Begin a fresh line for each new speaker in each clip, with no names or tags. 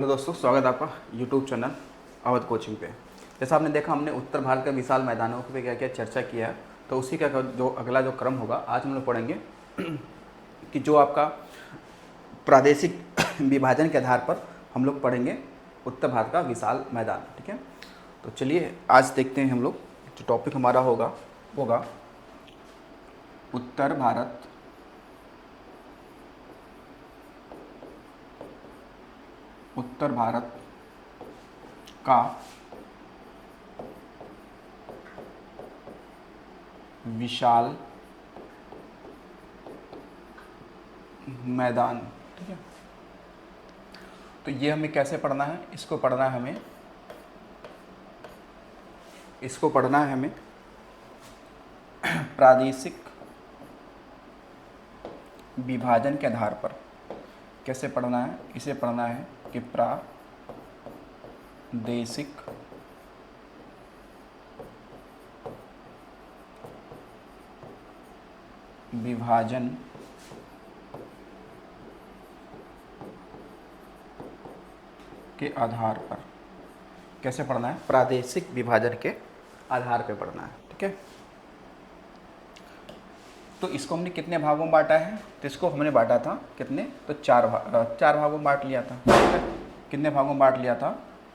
Hello दोस्तों, स्वागत है आपका यूट्यूब चैनल अवध कोचिंग पे। जैसा आपने देखा, हमने उत्तर भारत के विशाल मैदानों पे क्या क्या चर्चा किया है, तो उसी का जो अगला जो क्रम होगा आज हम लोग पढ़ेंगे कि जो आपका प्रादेशिक विभाजन के आधार पर हम लोग पढ़ेंगे उत्तर भारत का विशाल मैदान। ठीक है, तो चलिए आज देखते हैं हम लोग। जो टॉपिक हमारा होगा होगा उत्तर भारत उत्तर भारत का विशाल मैदान। ठीक है, तो ये हमें कैसे पढ़ना है, इसको पढ़ना है हमें प्रादेशिक विभाजन के आधार पर। कैसे पढ़ना है, इसे पढ़ना है कि प्रादेशिक विभाजन के आधार पर। कैसे पढ़ना है, प्रादेशिक विभाजन के आधार पर पढ़ना है। ठीक है, तो इसको हमने कितने भागों में बांटा है, तो इसको हमने बांटा था कितने, तो चार भागों में बांट लिया था। ठीक है, कितने भागों में बांट लिया था,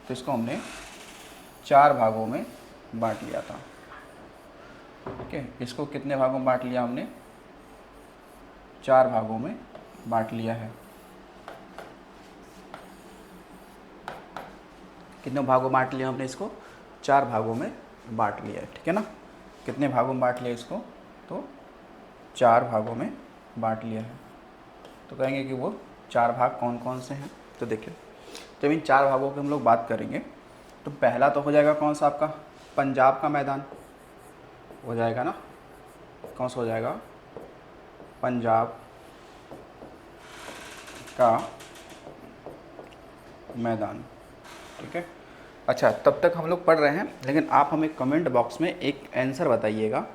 तो इसको हमने 4 भागों में बांट लिया था। ठीक है, इसको कितने भागों में बांट लिया हमने, 4 भागों में बांट लिया है। कितने भागों में बांट लिया हमने इसको, 4 भागों में बांट लिया है। ठीक है ना, कितने भागों में बांट लिया इसको, तो 4 भागों में बांट लिया है। तो कहेंगे कि वो 4 भाग कौन कौन से हैं। तो देखिए, जब इन 4 भागों की हम लोग बात करेंगे तो पहला तो हो जाएगा कौन सा, आपका पंजाब का मैदान हो जाएगा ना। कौन सा हो जाएगा, पंजाब का मैदान। ठीक है, अच्छा तब तक हम लोग पढ़ रहे हैं, लेकिन आप हमें कमेंट बॉक्स में एक आंसर बताइएगा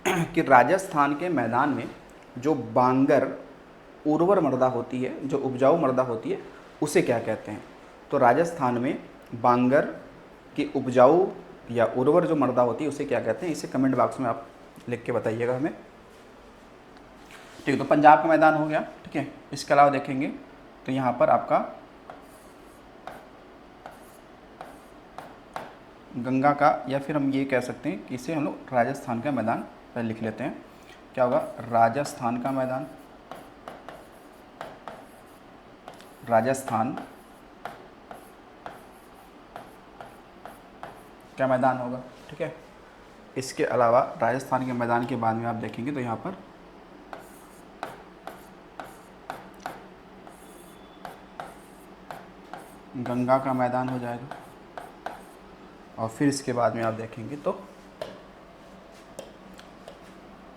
कि राजस्थान के मैदान में जो बांगर उर्वर मृदा होती है, जो उपजाऊ मृदा होती है, उसे क्या कहते हैं। तो राजस्थान में बांगर की उपजाऊ या उर्वर जो मृदा होती है उसे क्या कहते हैं, इसे कमेंट बॉक्स में आप लिख के बताइएगा हमें। ठीक है, तो पंजाब का मैदान हो गया। ठीक है, इसके अलावा देखेंगे तो यहाँ पर आपका गंगा का, या फिर हम ये कह सकते हैं कि इसे हम लोग राजस्थान का मैदान पहले लिख लेते हैं। क्या होगा, राजस्थान का मैदान, राजस्थान का मैदान होगा। ठीक है, इसके अलावा राजस्थान के मैदान के बाद में आप देखेंगे तो यहाँ पर गंगा का मैदान हो जाएगा, और फिर इसके बाद में आप देखेंगे तो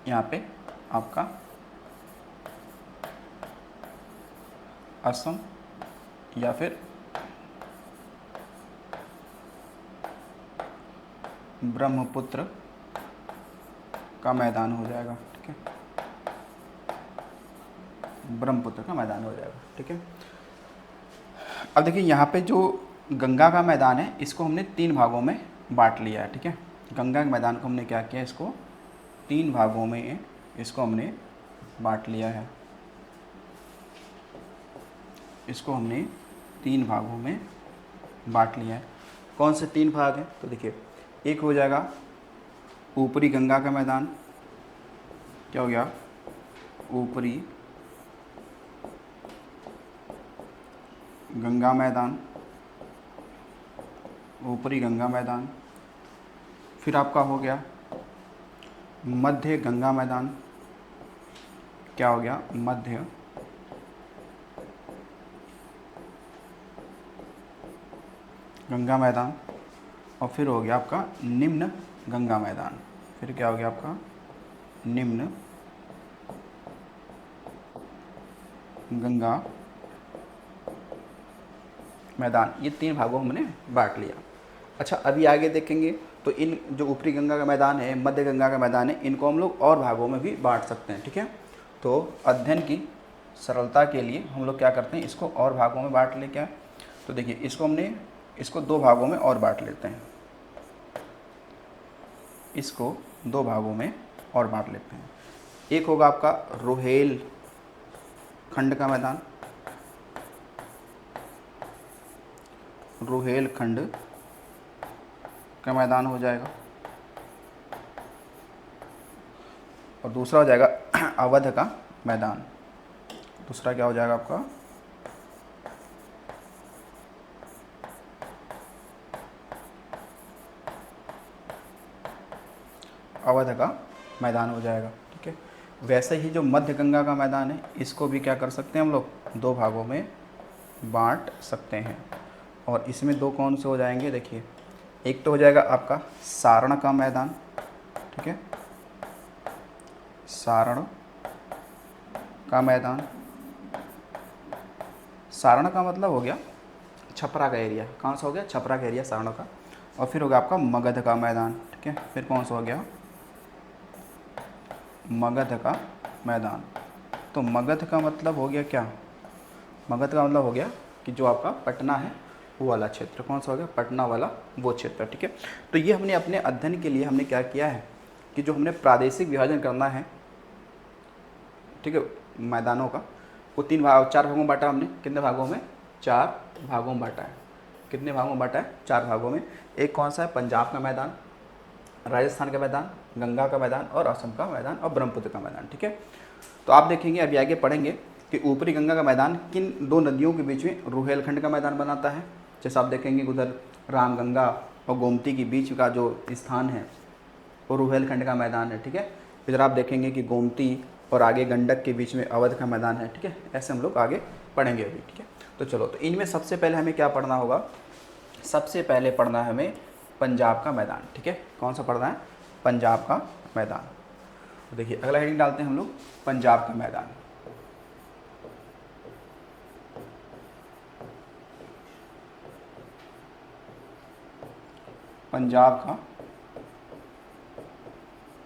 यहाँ पे आपका असम या फिर ब्रह्मपुत्र का मैदान हो जाएगा। ठीक है, ब्रह्मपुत्र का मैदान हो जाएगा। ठीक है, अब देखिए यहाँ पे जो गंगा का मैदान है इसको हमने 3 भागों में बांट लिया है। ठीक है, गंगा के मैदान को हमने क्या किया, इसको 3 भागों में इसको हमने बांट लिया है। इसको हमने 3 भागों में बांट लिया है। कौन से 3 भाग हैं, तो देखिए, एक हो जाएगा ऊपरी गंगा का मैदान। क्या हो गया, ऊपरी गंगा मैदान, ऊपरी गंगा मैदान। फिर आपका हो गया मध्य गंगा मैदान। क्या हो गया, मध्य गंगा मैदान। और फिर हो गया आपका निम्न गंगा मैदान। फिर क्या हो गया आपका, निम्न गंगा मैदान। ये 3 भागों में हमने बांट लिया। अच्छा, अभी आगे देखेंगे तो इन जो ऊपरी गंगा का मैदान है, मध्य गंगा का मैदान है, इनको हम लोग और भागों में भी बांट सकते हैं। ठीक है, तो अध्ययन की सरलता के लिए हम लोग क्या करते हैं, इसको और भागों में बांट ले क्या। तो देखिए इसको 2 भागों में और बांट लेते हैं, इसको 2 भागों में और बांट लेते हैं। एक होगा आपका रोहेल खंड का मैदान, रोहेल खंड का मैदान हो जाएगा, और दूसरा हो जाएगा अवध का मैदान। दूसरा क्या हो जाएगा आपका, अवध का मैदान हो जाएगा। ठीक है, वैसे ही जो मध्य गंगा का मैदान है, इसको भी क्या कर सकते हैं हम लोग, 2 भागों में बांट सकते हैं। और इसमें 2 कौन से हो जाएंगे, देखिए एक तो हो जाएगा आपका सारण का मैदान। ठीक है, सारण का मैदान, सारण का मतलब हो गया छपरा का एरिया। कौन सा हो गया, छपरा का एरिया सारण का। और फिर हो गया आपका मगध का मैदान। ठीक है, फिर कौन सा हो गया, मगध का मैदान। तो मगध का मतलब हो गया क्या, मगध का मतलब हो गया कि जो आपका पटना है वो वाला क्षेत्र। कौन सा हो गया, पटना वाला वो क्षेत्र। ठीक है, तो ये हमने अपने अध्ययन के लिए हमने क्या किया है कि जो हमने प्रादेशिक विभाजन करना है, ठीक है, मैदानों का, वो 4 भागों में बांटा हमने। कितने भागों में, 4 भागों में बांटा है। कितने भागों में बांटा है, 4 भागों में। एक कौन सा है, पंजाब का मैदान, राजस्थान का मैदान, गंगा का मैदान और असम का मैदान और ब्रह्मपुत्र का मैदान। ठीक है, तो आप देखेंगे अभी आगे पढ़ेंगे कि ऊपरी गंगा का मैदान किन 2 नदियों के बीच में रुहेलखंड का मैदान बनाता है। जैसे आप देखेंगे उधर रामगंगा और गोमती के बीच का जो स्थान है वो रुहेलखंड का मैदान है। ठीक है, इधर आप देखेंगे कि गोमती और आगे गंडक के बीच में अवध का मैदान है। ठीक है, ऐसे हम लोग आगे पढ़ेंगे अभी। ठीक है, तो चलो, तो इनमें सबसे पहले हमें क्या पढ़ना होगा, सबसे पहले पढ़ना है हमें पंजाब का मैदान। ठीक है, कौन सा पढ़ना है, पंजाब का मैदान। तो देखिए अगला हेडिंग डालते हैं हम लोग, पंजाब का मैदान। पंजाब का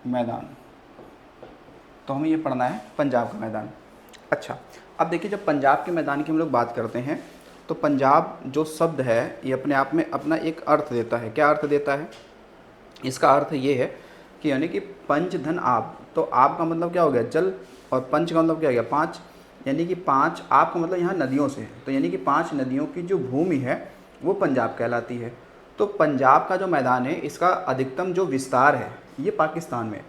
मैदान, तो हमें ये पढ़ना है पंजाब का मैदान। अच्छा, अब देखिए जब पंजाब के मैदान की हम लोग बात करते हैं तो पंजाब जो शब्द है ये अपने आप में अपना एक अर्थ देता है। क्या अर्थ देता है, इसका अर्थ ये है कि यानी कि पंच धन आब। तो आब का मतलब क्या हो गया, जल, और पंच का मतलब क्या हो गया, 5, यानी कि 5। आब का मतलब यहाँ नदियों से है, तो यानी कि 5 नदियों की जो भूमि है वो पंजाब कहलाती है। तो पंजाब का जो मैदान है इसका अधिकतम जो विस्तार है ये पाकिस्तान में,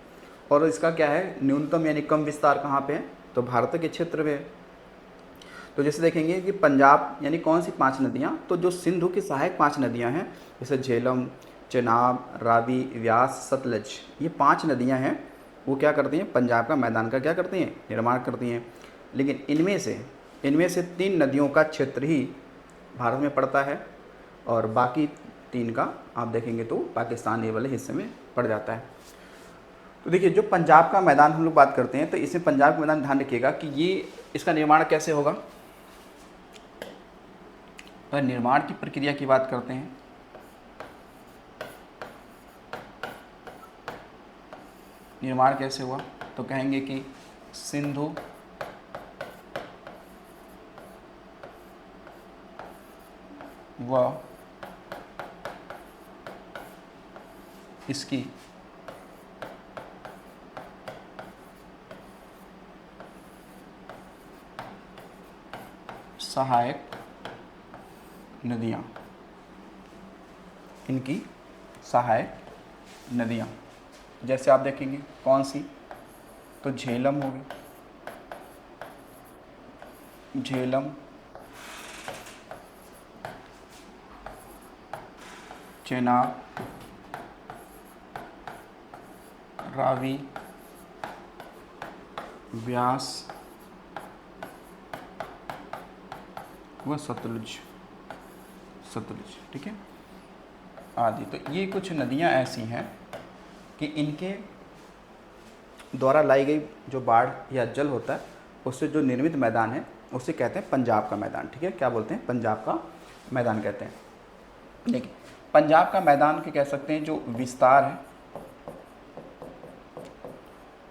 और इसका क्या है न्यूनतम यानी कम विस्तार कहाँ पे है, तो भारत के क्षेत्र में है। तो जैसे देखेंगे कि पंजाब यानी कौन सी 5 नदियाँ, तो जो सिंधु की सहायक 5 नदियाँ हैं, जैसे झेलम, चेनाब, रावी, व्यास, सतलज, ये 5 नदियाँ हैं, वो क्या करती हैं, पंजाब का मैदान का क्या करती हैं, निर्माण करती हैं। लेकिन इनमें से 3 नदियों का क्षेत्र ही भारत में पड़ता है, और बाकी 3 का आप देखेंगे तो पाकिस्तान ये वाले हिस्से में पड़ जाता है। तो देखिए जो पंजाब का मैदान हम लोग बात करते हैं, तो इसमें पंजाब का मैदान ध्यान रखिएगा कि ये इसका निर्माण कैसे होगा। तो निर्माण की प्रक्रिया की बात करते हैं, निर्माण कैसे हुआ, तो कहेंगे कि सिंधु व इसकी सहायक नदियाँ, इनकी सहायक नदियाँ जैसे आप देखेंगे कौन सी, तो झेलम होगी, झेलम, चेनाब, रावी, व्यास व सतलुज, ठीक है, आदि। तो ये कुछ नदियाँ ऐसी हैं कि इनके द्वारा लाई गई जो बाढ़ या जल होता है उससे जो निर्मित मैदान है उसे कहते हैं पंजाब का मैदान। ठीक है, क्या बोलते हैं, पंजाब का मैदान कहते हैं। देखिए पंजाब का मैदान के कह सकते हैं जो विस्तार है,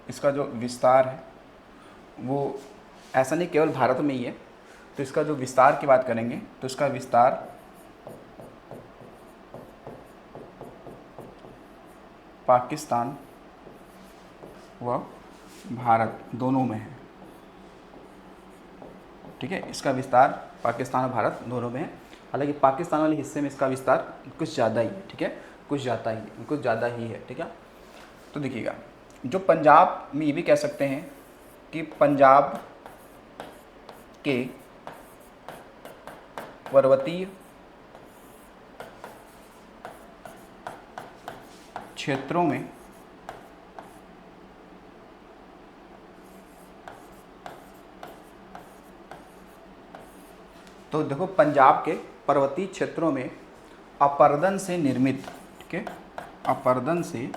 इसका जो विस्तार है वो ऐसा नहीं केवल भारत में ही है। तो इसका जो विस्तार की बात करेंगे तो इसका विस्तार पाकिस्तान व भारत दोनों में है। ठीक है, इसका विस्तार पाकिस्तान और भारत दोनों में है। हालांकि पाकिस्तान वाले हिस्से में इसका विस्तार कुछ ज़्यादा ही है। ठीक है, कुछ ज़्यादा ही है। ठीक है, तो देखिएगा जो पंजाब में ये भी कह सकते हैं कि पंजाब के पर्वतीय क्षेत्रों में तो देखो पंजाब के पर्वतीय क्षेत्रों में अपरदन से निर्मित, ठीक है, अपरदन से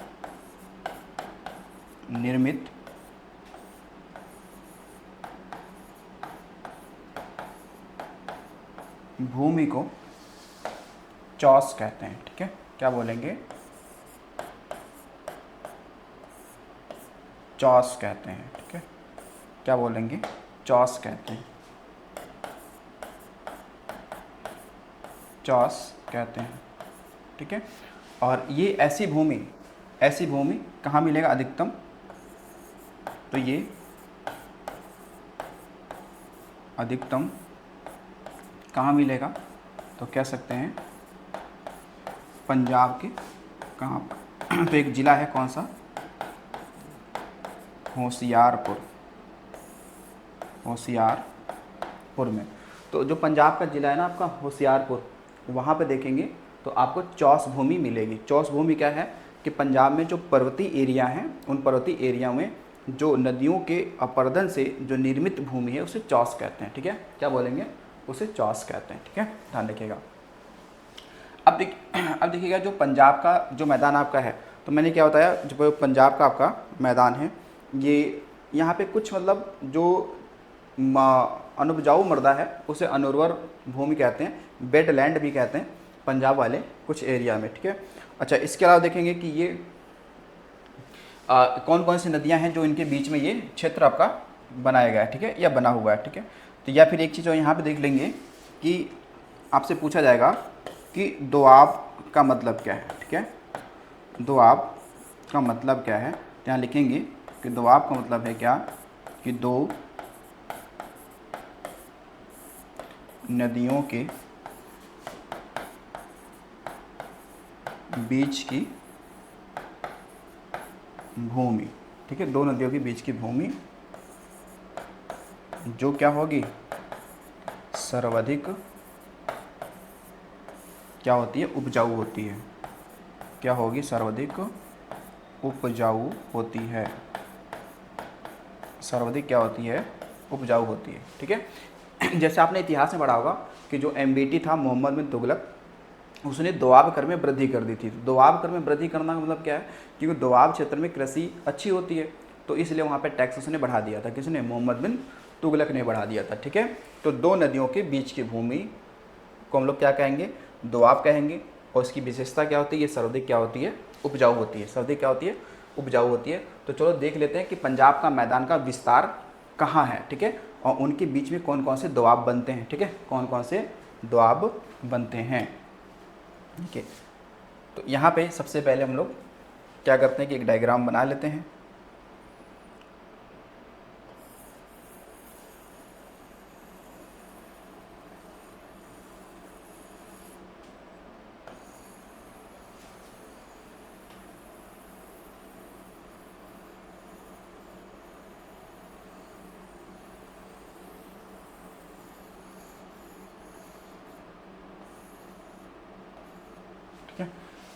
निर्मित भूमि को चौस कहते हैं। ठीक है, क्या बोलेंगे? चौस कहते हैं। ठीक है, क्या बोलेंगे? चौस कहते हैं। चौस कहते हैं। ठीक है, और ये ऐसी भूमि कहाँ मिलेगा अधिकतम? तो ये अधिकतम कहाँ मिलेगा? तो कह सकते हैं पंजाब के कहाँ पर? तो एक ज़िला है कौन सा? होशियारपुर में। तो जो पंजाब का ज़िला है ना आपका होशियारपुर, वहाँ पे देखेंगे तो आपको चौस भूमि मिलेगी। चौस भूमि क्या है कि पंजाब में जो पर्वतीय एरिया हैं उन पर्वतीय एरिया में जो नदियों के अपरदन से जो निर्मित भूमि है उसे चौस कहते हैं। ठीक है, क्या बोलेंगे? उसे चौस कहते हैं। ठीक है, ध्यान रखिएगा। अब देखिएगा जो पंजाब का जो मैदान आपका है, तो मैंने क्या बताया, जो पंजाब का आपका मैदान है ये यहाँ पे कुछ मतलब जो अनुपजाऊ मृदा है उसे अनुर्वर भूमि कहते हैं, वेटलैंड भी कहते हैं पंजाब वाले कुछ एरिया में। ठीक है, अच्छा इसके अलावा देखेंगे कि ये कौन कौन सी नदियाँ हैं जो इनके बीच में ये क्षेत्र आपका बनाया गया है। ठीक है, या बना हुआ है। ठीक है, तो या फिर एक चीज़ और यहाँ पे देख लेंगे कि आपसे पूछा जाएगा कि दोआब का मतलब क्या है। ठीक है, दोआब का मतलब क्या है? तो यहाँ लिखेंगे कि दोआब का मतलब है क्या कि दो नदियों के बीच की भूमि। ठीक है, दो नदियों के बीच की भूमि जो क्या होगी? सर्वाधिक क्या होती है? उपजाऊ होती है। क्या होगी? सर्वाधिक उपजाऊ होती है। सर्वाधिक क्या होती है? उपजाऊ होती है। ठीक है, जैसे आपने इतिहास में पढ़ा होगा कि जो एमबीटी था मोहम्मद बिन तुगलक, उसने दोआब कर में वृद्धि कर दी थी। दोआब कर में वृद्धि करना का मतलब क्या है? क्योंकि दोआब क्षेत्र में कृषि अच्छी होती है तो इसलिए वहाँ पे टैक्स उसने बढ़ा दिया था। किसने? मोहम्मद बिन तुगलक ने बढ़ा दिया था। ठीक है, तो दो नदियों के बीच की भूमि को हम लोग क्या कहेंगे? दोआब कहेंगे। और इसकी विशेषता क्या होती है? ये सर्वाधिक क्या होती है? उपजाऊ होती है। सर्वाधिक क्या होती है? उपजाऊ होती है। तो चलो देख लेते हैं कि पंजाब का मैदान का विस्तार कहाँ है। ठीक है, और उनके बीच में कौन कौन से दोआब बनते हैं। ठीक है, कौन कौन से दोआब बनते हैं। ठीक है, तो यहाँ पे सबसे पहले हम लोग क्या करते हैं कि एक डायग्राम बना लेते हैं।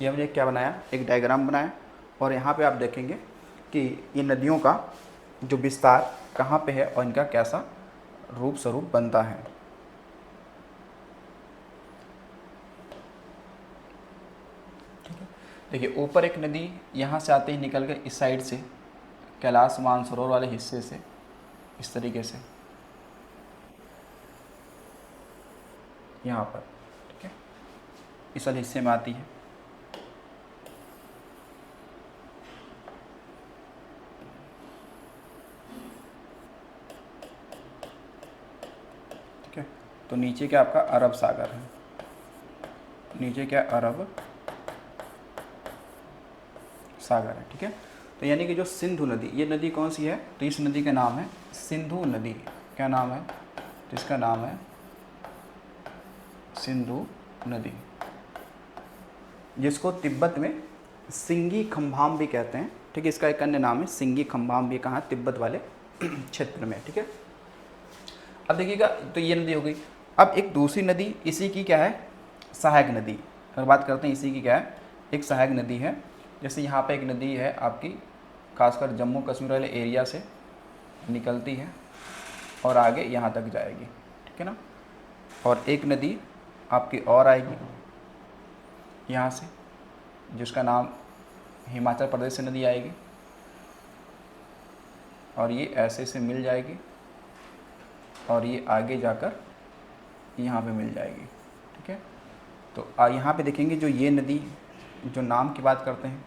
ये हमने क्या बनाया? एक डायग्राम बनाया। और यहाँ पे आप देखेंगे कि ये नदियों का जो विस्तार कहाँ पे है और इनका कैसा रूप स्वरूप बनता है। ठीक है, देखिए ऊपर एक नदी यहाँ से आते ही निकल के इस साइड से कैलाश मानसरोवर वाले हिस्से से इस तरीके से यहाँ पर, ठीक है, इस वाले हिस्से में आती है। तो नीचे क्या आपका अरब सागर है, नीचे क्या अरब सागर है, ठीक है। तो यानी कि जो सिंधु नदी, ये नदी कौन सी है, तो इस नदी का नाम है सिंधु नदी। क्या नाम है, तो इसका नाम है सिंधु नदी, जिसको तिब्बत में सिंगी खम्भाम भी कहते हैं, ठीक है। इसका एक अन्य नाम है सिंगी खम्भाम भी, कहाँ, तिब्बत वाले क्षेत्र में, ठीक है। अब देखिएगा, तो ये नदी हो गई। अब एक दूसरी नदी इसी की क्या है, सहायक नदी। अगर बात करते हैं इसी की क्या है, एक सहायक नदी है। जैसे यहाँ पे एक नदी है आपकी, खासकर जम्मू कश्मीर वाले एरिया से निकलती है और आगे यहाँ तक जाएगी, ठीक है ना। और एक नदी आपकी और आएगी यहाँ से, जिसका नाम हिमाचल प्रदेश से नदी आएगी, और ये ऐसे से मिल जाएगी और ये आगे जाकर यहाँ पे मिल जाएगी, ठीक है। तो यहाँ पे देखेंगे जो ये नदी, जो नाम की बात करते हैं,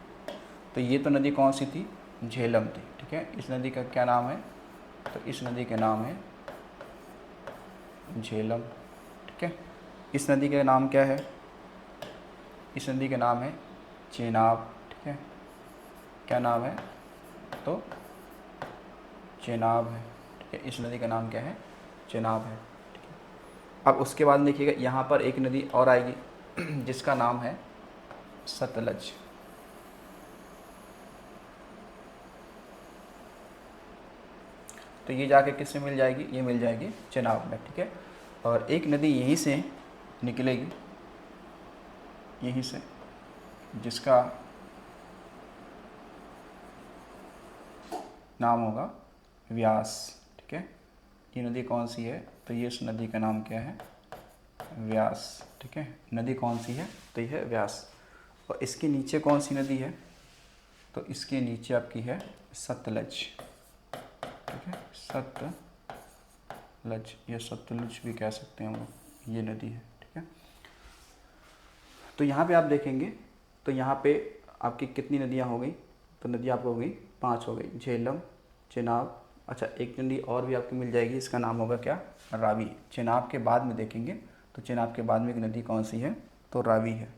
तो ये तो नदी कौन सी थी, झेलम थी, ठीक है। इस नदी का क्या नाम है, तो इस नदी का नाम है झेलम, ठीक है। इस नदी का नाम क्या है, इस नदी का नाम है चेनाब, ठीक है। क्या नाम है, तो चेनाब है, ठीक है। इस नदी का नाम क्या है, चेनाब है, ठीक है। अब उसके बाद देखिएगा यहाँ पर एक नदी और आएगी जिसका नाम है सतलज। तो ये जाके किससे मिल जाएगी, ये मिल जाएगी चेनाब में, ठीक है। और एक नदी यहीं से निकलेगी, यहीं से, जिसका नाम होगा व्यास, ठीक है। ये नदी कौन सी है, तो ये इस नदी का नाम क्या है, व्यास, ठीक है। नदी कौन सी है, तो ये है व्यास। और इसके नीचे कौन सी नदी है, तो इसके नीचे आपकी है सतलज, ठीक है। सतलज या सतलुज भी कह सकते हैं हम लोग, ये नदी है, ठीक है। तो यहाँ पे आप देखेंगे, तो यहाँ पे आपकी कितनी नदियाँ हो गई, तो नदी आपको हो गई 5 हो गई, झेलम, चेनाब। अच्छा, एक नदी और भी आपकी मिल जाएगी, इसका नाम होगा क्या, रावी। चेनाब के बाद में देखेंगे, तो चेनाब के बाद में एक नदी कौन सी है, तो रावी है।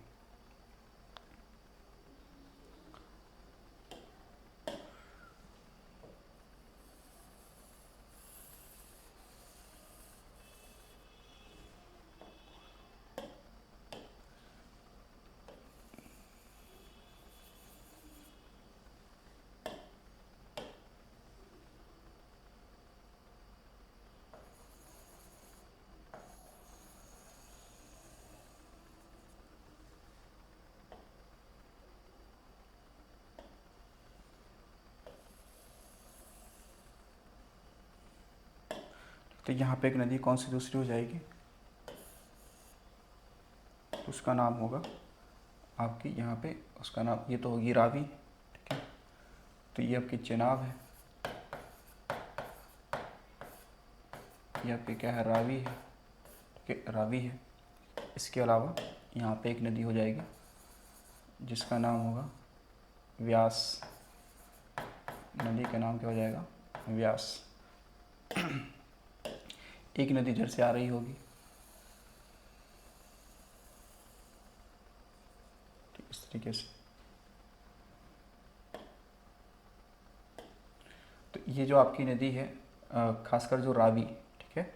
तो यहाँ पे एक नदी कौन सी दूसरी हो जाएगी, तो उसका नाम होगा आपकी, यहाँ पे उसका नाम, ये तो होगी रावी, ठीक है। तो ये आपकी चेनाब है, ये आपकी क्या है, रावी है, ठीक है, रावी है। इसके अलावा यहाँ पे एक नदी हो जाएगी जिसका नाम होगा व्यास, नदी का नाम क्या हो जाएगा, व्यास। एक नदी इधर से आ रही होगी, इस तरीके से। तो ये जो आपकी नदी है, खासकर जो रावी, ठीक है,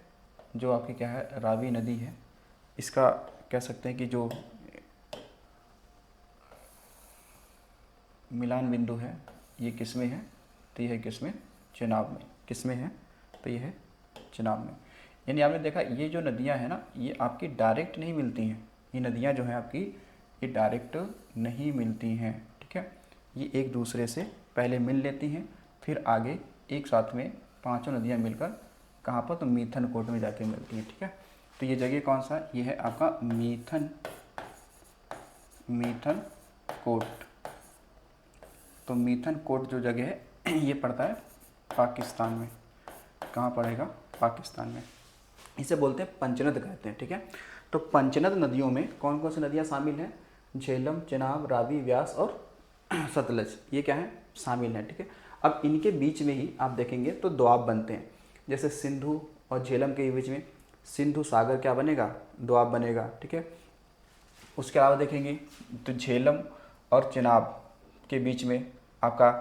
जो आपकी क्या है, रावी नदी है, इसका कह सकते हैं कि जो मिलान बिंदु है, ये किस में है, तो ये है किस में, चेनाब में। किस में है, तो ये है चेनाब में। यानी आपने देखा, ये जो नदियां हैं ना, ये आपकी डायरेक्ट नहीं मिलती हैं, ये नदियां जो हैं आपकी, ये डायरेक्ट नहीं मिलती हैं, ठीक है। ये एक दूसरे से पहले मिल लेती हैं, फिर आगे एक साथ में पांचों नदियां मिलकर कहाँ पर, तो मिथनकोट में जाके मिलती हैं, ठीक है। तो ये जगह कौन सा, ये है आपका मिथनकोट। तो मिथनकोट जो जगह है ये पड़ता है पाकिस्तान में। कहाँ पड़ेगा, पाकिस्तान में। इसे बोलते हैं पंचनद कहते हैं, ठीक है। तो पंचनद नदियों में कौन कौन सी नदियाँ शामिल हैं, झेलम, चेनाब, रावी, व्यास और सतलज, ये क्या है, शामिल हैं, ठीक है। अब इनके बीच में ही आप देखेंगे तो दोआब बनते हैं, जैसे सिंधु और झेलम के बीच में सिंधु सागर क्या बनेगा, दोआब बनेगा, ठीक है। उसके अलावा देखेंगे तो झेलम और चेनाब के बीच में आपका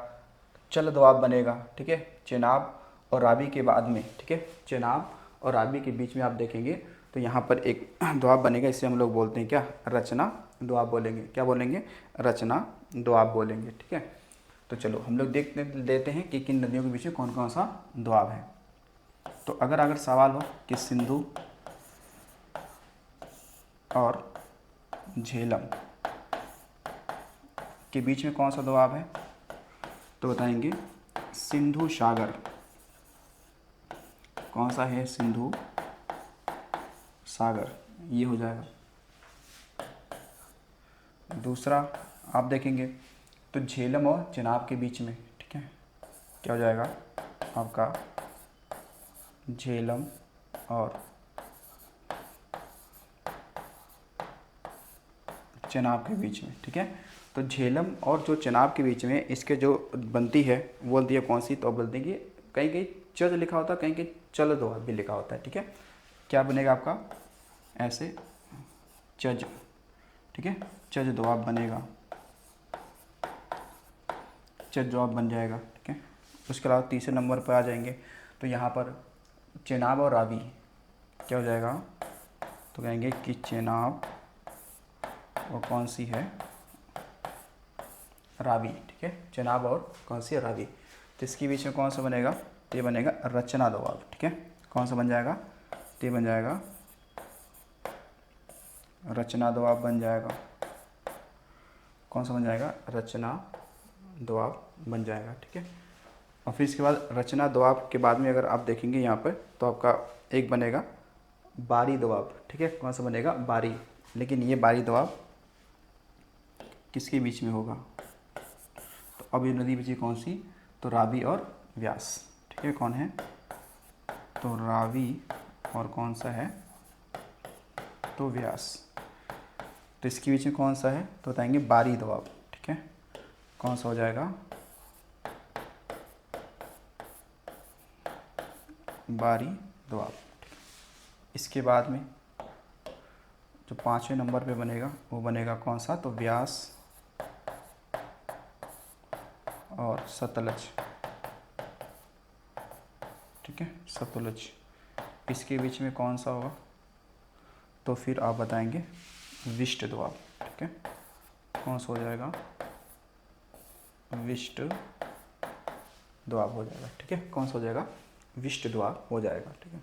चल दोआब बनेगा, ठीक है। चेनाब और रावी के बाद में, ठीक है, चेनाब और रावी के बीच में आप देखेंगे तो यहाँ पर एक दोआब बनेगा, इसे हम लोग बोलते हैं क्या, रचना दोआब बोलेंगे। क्या बोलेंगे, रचना दोआब बोलेंगे, ठीक है। तो चलो हम लोग देते हैं कि किन नदियों के बीच में कौन कौन सा दोआब है। तो अगर सवाल हो कि सिंधु और झेलम के बीच में कौन सा दोआब है, तो बताएंगे सिंधु सागर। कौन सा है, सिंधु सागर, ये हो जाएगा। दूसरा आप देखेंगे तो झेलम और चेनाब के बीच में, ठीक है, क्या हो जाएगा आपका झेलम और चेनाब के बीच में, ठीक है। तो झेलम और जो चेनाब के बीच में इसके जो बनती है वो बोलती है कौन सी, तो बोलते हैं कि कहीं कहीं चज लिखा होता है, कहीं कहीं चल दोआब भी लिखा होता है, ठीक है। क्या बनेगा आपका, ऐसे चज, ठीक है, चज दोआब बनेगा, चज दोआब बन जाएगा, ठीक है। उसके अलावा तीसरे नंबर पर आ जाएंगे तो यहाँ पर चेनाब और रावी क्या हो जाएगा, तो कहेंगे कि चेनाब और कौन सी है, रावी, ठीक है। चेनाब और कौन सी है, रावी। तो इसके बीच में कौन सा बनेगा, तो ये बनेगा रचना दोआब, ठीक है। कौन सा बन जाएगा, तो ये बन जाएगा रचना दोआब बन जाएगा। कौन सा बन जाएगा, रचना दोआब बन जाएगा, ठीक है। और फिर इसके बाद रचना दोआब के बाद में अगर आप देखेंगे यहाँ पर तो आपका एक बनेगा बारी दोआब, ठीक है। कौन सा बनेगा, बारी। लेकिन ये बारी दोआब किसके बीच में होगा, तो अब ये नदी बची कौन सी, तो रावी और व्यास, ठीक है। कौन है, तो रावी और कौन सा है, तो व्यास। तो इसके बीच में कौन सा है, तो बताएंगे बारी दोआब, ठीक है। कौन सा हो जाएगा, बारी दोआब। इसके बाद में जो पाँचवें नंबर पे बनेगा वो बनेगा कौन सा, तो व्यास और सतलज, ठीक है, सतलज। इसके बीच में कौन सा होगा, तो फिर आप बताएंगे विष्ट दोआब, ठीक है। कौन सा हो जाएगा, विष्ट दोआब हो जाएगा, ठीक है। कौन सा हो जाएगा, विष्ट दोआब हो जाएगा, ठीक है।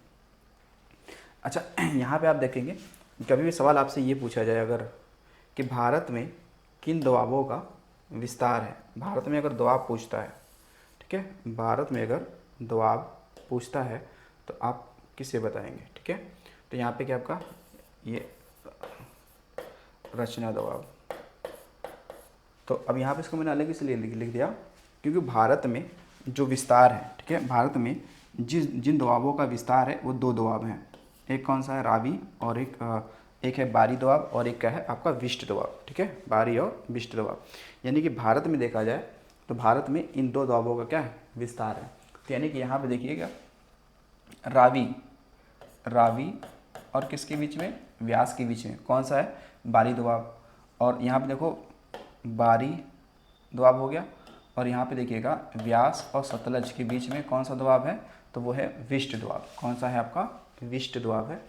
अच्छा, यहाँ पे आप देखेंगे कभी भी सवाल आपसे ये पूछा जाए अगर कि भारत में किन दोआबों का विस्तार है, भारत में अगर दोआब पूछता है, ठीक है, भारत में अगर दोआब पूछता है तो आप किसे बताएंगे, ठीक है। तो यहाँ पे क्या आपका ये रचना दोआब। तो अब यहाँ पे इसको मैंने अलग इसलिए लिख दिया क्योंकि भारत में जो विस्तार है, ठीक है, भारत में जिन दोआबों का विस्तार है वो दो दोआब हैं। एक कौन सा है, रावी, और एक है बारी दोआब, और एक क्या है आपका विष्ट दोआब, ठीक है, बारी और विष्ट दोआब। यानी कि भारत में देखा जाए तो भारत में इन दो दोआबों का क्या है, विस्तार है। तो यानी कि यहाँ पे देखिएगा रावी और किसके बीच में, व्यास के बीच में कौन सा है, बारी दोआब। और यहाँ पे देखो बारी दोआब हो गया, और यहाँ पे देखिएगा व्यास और सतलज के बीच में कौन सा दोआब है, तो वो है विष्ट दोआब। कौन सा है आपका, विष्ट दोआब है।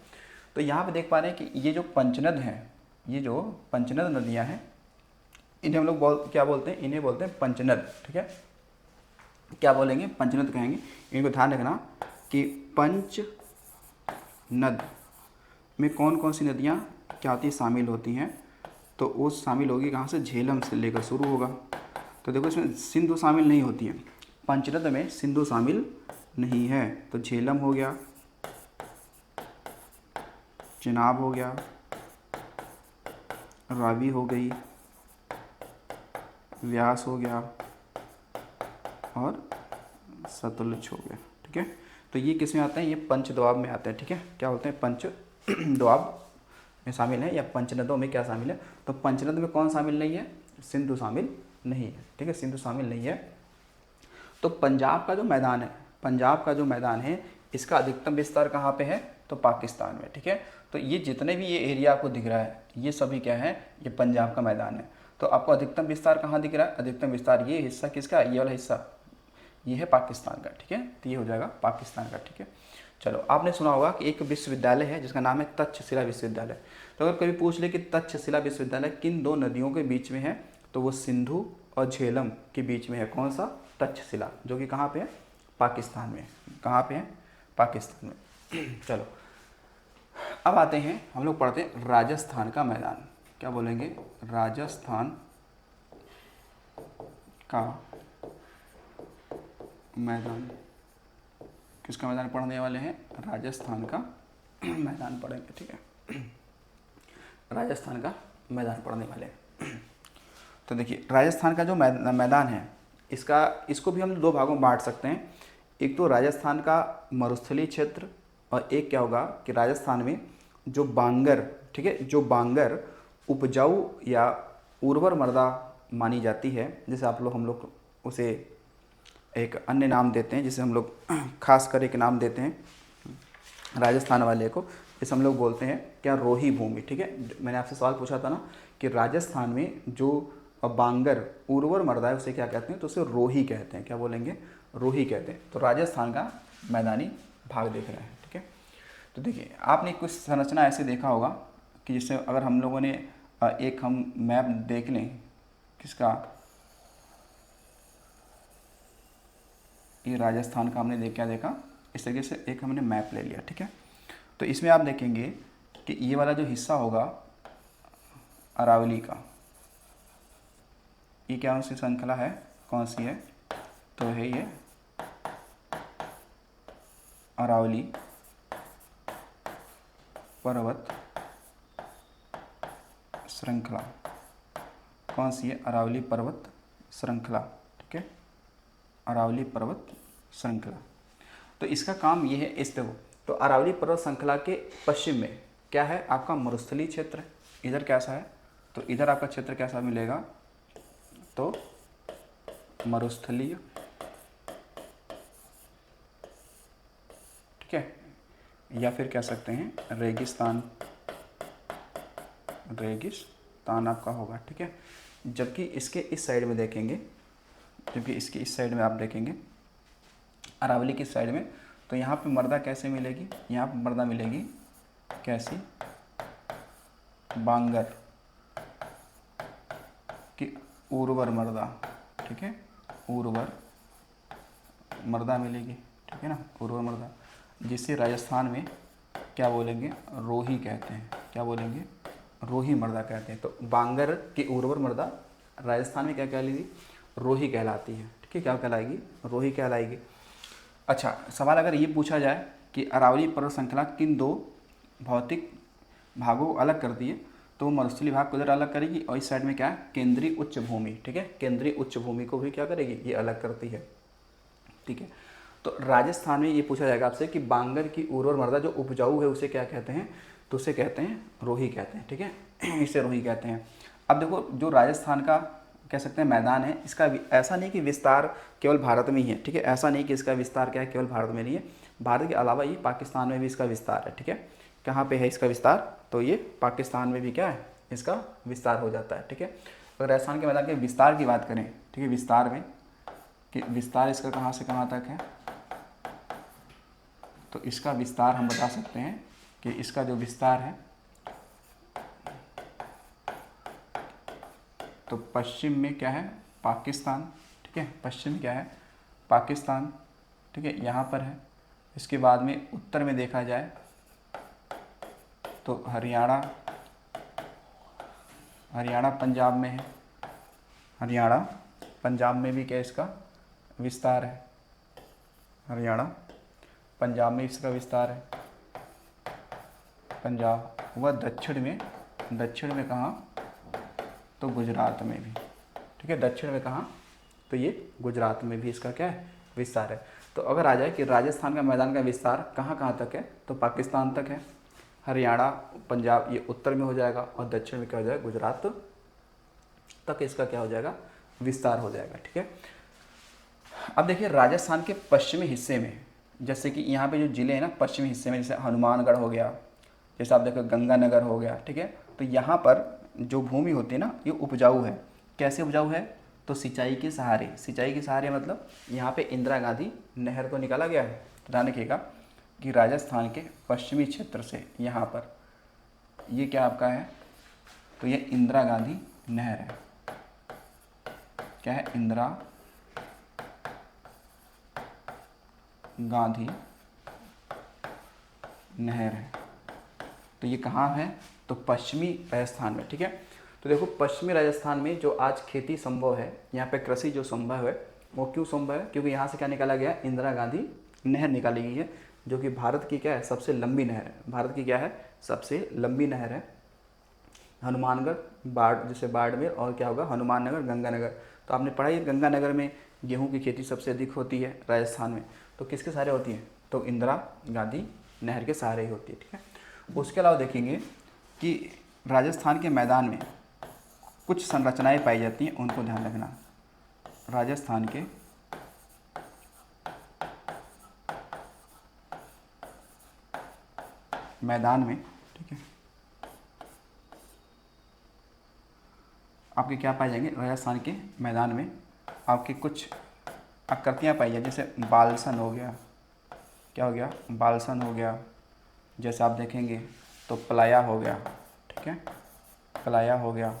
तो यहाँ पे देख पा रहे हैं कि ये जो पंचनद हैं, ये जो पंचनद नदियाँ हैं, इन्हें हम लोग क्या बोलते हैं, इन्हें बोलते हैं पंचनद, ठीक है। क्या बोलेंगे, पंचनद कहेंगे। इनको ध्यान रखना कि पंचनद में कौन कौन सी नदियाँ क्या होती है, शामिल होती हैं। तो वो शामिल होगी कहाँ से, झेलम से लेकर शुरू होगा। तो देखो इसमें सिंधु शामिल नहीं होती है, पंचनद में सिंधु शामिल नहीं है। तो झेलम हो गया, चेनाब हो गया, रावी हो गई, व्यास हो गया और सतलुज हो गया, ठीक है। तो ये किस में आते हैं, ये पंच दोआब में आते हैं, ठीक है। क्या बोलते हैं, पंच दोआब में शामिल है, या पंचनदों में क्या शामिल है। तो पंचनद में कौन शामिल नहीं है, सिंधु शामिल नहीं है, ठीक है, सिंधु शामिल नहीं है। तो पंजाब का जो मैदान है, पंजाब का जो मैदान है, इसका अधिकतम विस्तार कहाँ पे है, तो पाकिस्तान में, ठीक है। तो ये जितने भी ये एरिया आपको दिख रहा है ये सभी क्या है, ये पंजाब का मैदान है। तो आपको अधिकतम विस्तार कहाँ दिख रहा है, अधिकतम विस्तार ये हिस्सा किसका, ये वाला हिस्सा, ये है पाकिस्तान का, ठीक है। तो ये हो जाएगा पाकिस्तान का, ठीक है। चलो, आपने सुना होगा कि एक विश्वविद्यालय है जिसका नाम है तक्षशिला विश्वविद्यालय। तो अगर कभी पूछ ले कि तक्षशिला विश्वविद्यालय किन दो नदियों के बीच में है, तो वो सिंधु और झेलम के बीच में है। कौन सा, तक्षशिला, जो कि कहाँ पे है, पाकिस्तान में। कहाँ पे है, पाकिस्तान में। चलो, अब आते हैं, हम लोग पढ़ते हैं राजस्थान का मैदान। क्या बोलेंगे, राजस्थान का मैदान। किसका मैदान पढ़ने वाले हैं, राजस्थान का मैदान पढ़ेंगे, ठीक है। राजस्थान का मैदान पढ़ने वाले हैं। तो देखिए, राजस्थान का जो मैदान है, इसको भी हम दो भागों में बांट सकते हैं। एक तो राजस्थान का मरुस्थलीय क्षेत्र, और एक क्या होगा कि राजस्थान में जो बांगर, ठीक है, जो बांगर उपजाऊ या उर्वर मृदा मानी जाती है, जैसे हम लोग उसे एक अन्य नाम देते हैं, जिसे हम लोग खास कर एक नाम देते हैं राजस्थान वाले को, इसे हम लोग बोलते हैं क्या, रोही भूमि, ठीक है। मैंने आपसे सवाल पूछा था ना कि राजस्थान में जो बांगर उर्वर मृदा है उसे क्या कहते हैं, तो उसे रोही कहते हैं। क्या बोलेंगे, रोही कहते हैं। तो राजस्थान का मैदानी भाग देख रहे हैं, ठीक है। तो देखिए, आपने कुछ संरचना ऐसे देखा होगा कि जिससे अगर हम लोगों ने एक हम मैप देख लें किसका, ये राजस्थान का हमने क्या देखा, इस तरीके से एक हमने मैप ले लिया, ठीक है। तो इसमें आप देखेंगे कि ये वाला जो हिस्सा होगा अरावली का, ये क्या उनकी श्रृंखला है, कौन सी है, तो है ये अरावली पर्वत श्रृंखला। कौन सी है, अरावली पर्वत श्रृंखला, ठीक है, अरावली पर्वत श्रृंखला। तो इसका काम ये है, इस देखो, तो अरावली पर्वत श्रृंखला के पश्चिम में क्या है, आपका मरुस्थलीय क्षेत्र है। इधर कैसा है, तो इधर आपका क्षेत्र कैसा मिलेगा, तो मरुस्थलीय, ठीक है, या फिर कह सकते हैं रेगिस्तान, रेगिस्तान आपका होगा, ठीक है। जबकि इसके इस साइड में देखेंगे, जबकि इसके इस साइड में आप देखेंगे अरावली की साइड में, तो यहाँ पे मृदा कैसे मिलेगी, यहाँ पे मृदा मिलेगी कैसी, बांगर की उर्वर मृदा, ठीक है, उर्वर मृदा मिलेगी, ठीक है ना, उर्वर मृदा, जिसे राजस्थान में क्या बोलेंगे, रोही कहते हैं। क्या बोलेंगे, रोही मृदा कहते हैं। तो बांगर की उर्वर मृदा राजस्थान में क्या कहलाएगी, रोही कहलाती है, ठीक है। क्या कहलाएगी, रोही कहलाएगी। अच्छा, सवाल अगर ये पूछा जाए कि अरावली पर्वत श्रृंखला किन दो भौतिक भागों को अलग करती है, तो वो मरुस्थलीय भाग को उधर अलग करेगी, और इस साइड में क्या है, केंद्रीय उच्च भूमि, ठीक है, केंद्रीय उच्च भूमि को भी क्या करेगी, ये अलग करती है, ठीक है। तो राजस्थान में ये पूछा जाएगा आपसे कि बांगर की उर्वर मृदा जो उपजाऊ है उसे क्या कहते हैं, तो उसे कहते हैं रोही कहते हैं, ठीक है, इसे रोही कहते हैं। अब देखो, जो राजस्थान का कह सकते हैं मैदान है, इसका ऐसा नहीं कि विस्तार केवल भारत में ही है, ठीक है, ऐसा नहीं कि इसका विस्तार क्या है, केवल भारत में नहीं है, भारत के अलावा ये पाकिस्तान में भी इसका विस्तार है, ठीक है। कहाँ पे है इसका विस्तार, तो ये पाकिस्तान में भी क्या है, इसका विस्तार हो जाता है, ठीक है। तो राजस्थान के मैदान के विस्तार की बात करें, ठीक है, विस्तार में कि विस्तार इसका कहाँ से कहाँ तक है, तो इसका विस्तार हम बता सकते हैं कि इसका जो विस्तार है, तो पश्चिम में क्या है, पाकिस्तान, ठीक है, पश्चिम में क्या है, पाकिस्तान, ठीक है, यहाँ पर है। इसके बाद में उत्तर में देखा जाए तो हरियाणा, हरियाणा पंजाब में है, हरियाणा पंजाब में भी क्या इसका विस्तार है, हरियाणा पंजाब में इसका विस्तार है, पंजाब। वह दक्षिण में कहाँ, तो गुजरात में भी, ठीक है, दक्षिण में कहाँ, तो ये गुजरात में भी इसका क्या है, विस्तार है। तो अगर आ जाए कि राजस्थान का मैदान का विस्तार कहाँ कहाँ तक है, तो पाकिस्तान तक है, हरियाणा पंजाब ये उत्तर में हो जाएगा, और दक्षिण में क्या हो जाएगा, गुजरात तक इसका क्या हो जाएगा, विस्तार हो जाएगा, ठीक है। अब देखिए, राजस्थान के पश्चिमी हिस्से में जैसे कि यहाँ पे जो ज़िले हैं ना पश्चिमी हिस्से में, जैसे हनुमानगढ़ हो गया, जैसे आप देखो गंगानगर हो गया, ठीक है। तो यहाँ पर जो भूमि होती है ना ये उपजाऊ है। कैसे उपजाऊ है? तो सिंचाई के सहारे। सिंचाई के सहारे मतलब यहाँ पे इंदिरा गांधी नहर को निकाला गया है। तो ध्यान रखिएगा कि राजस्थान के पश्चिमी क्षेत्र से यहाँ पर ये क्या आपका है, तो ये इंदिरा गांधी नहर है। क्या है? इंदिरा गांधी नहर है। तो ये कहाँ है? तो पश्चिमी राजस्थान में, ठीक है। तो देखो पश्चिमी राजस्थान में जो आज खेती संभव है, यहाँ पे कृषि जो संभव है वो क्यों संभव है? क्योंकि यहाँ से क्या निकाला गया? इंदिरा गांधी नहर निकाली गई है, जो कि भारत की क्या है? सबसे लंबी नहर है। भारत की क्या है? सबसे लंबी नहर है। हनुमानगढ़, जैसे बाड़मेर, और क्या होगा? हनुमाननगर, गंगानगर। तो आपने पढ़ा ही गंगानगर में गेहूं की खेती सबसे अधिक होती है राजस्थान में। तो किसके सहारे होती है? तो इंदिरा गांधी नहर के सहारे ही होती है, ठीक है। उसके अलावा देखेंगे कि राजस्थान के मैदान में कुछ संरचनाएं पाई जाती हैं, उनको ध्यान रखना। राजस्थान के मैदान में, ठीक है, आपके क्या पाए जाएंगे? राजस्थान के मैदान में आपकी कुछ आकृतियाँ पाई जाए, जैसे बालसन हो गया। क्या हो गया? बालसन हो गया। जैसे आप देखेंगे तो प्लाया हो गया, ठीक है, प्लाया हो गया।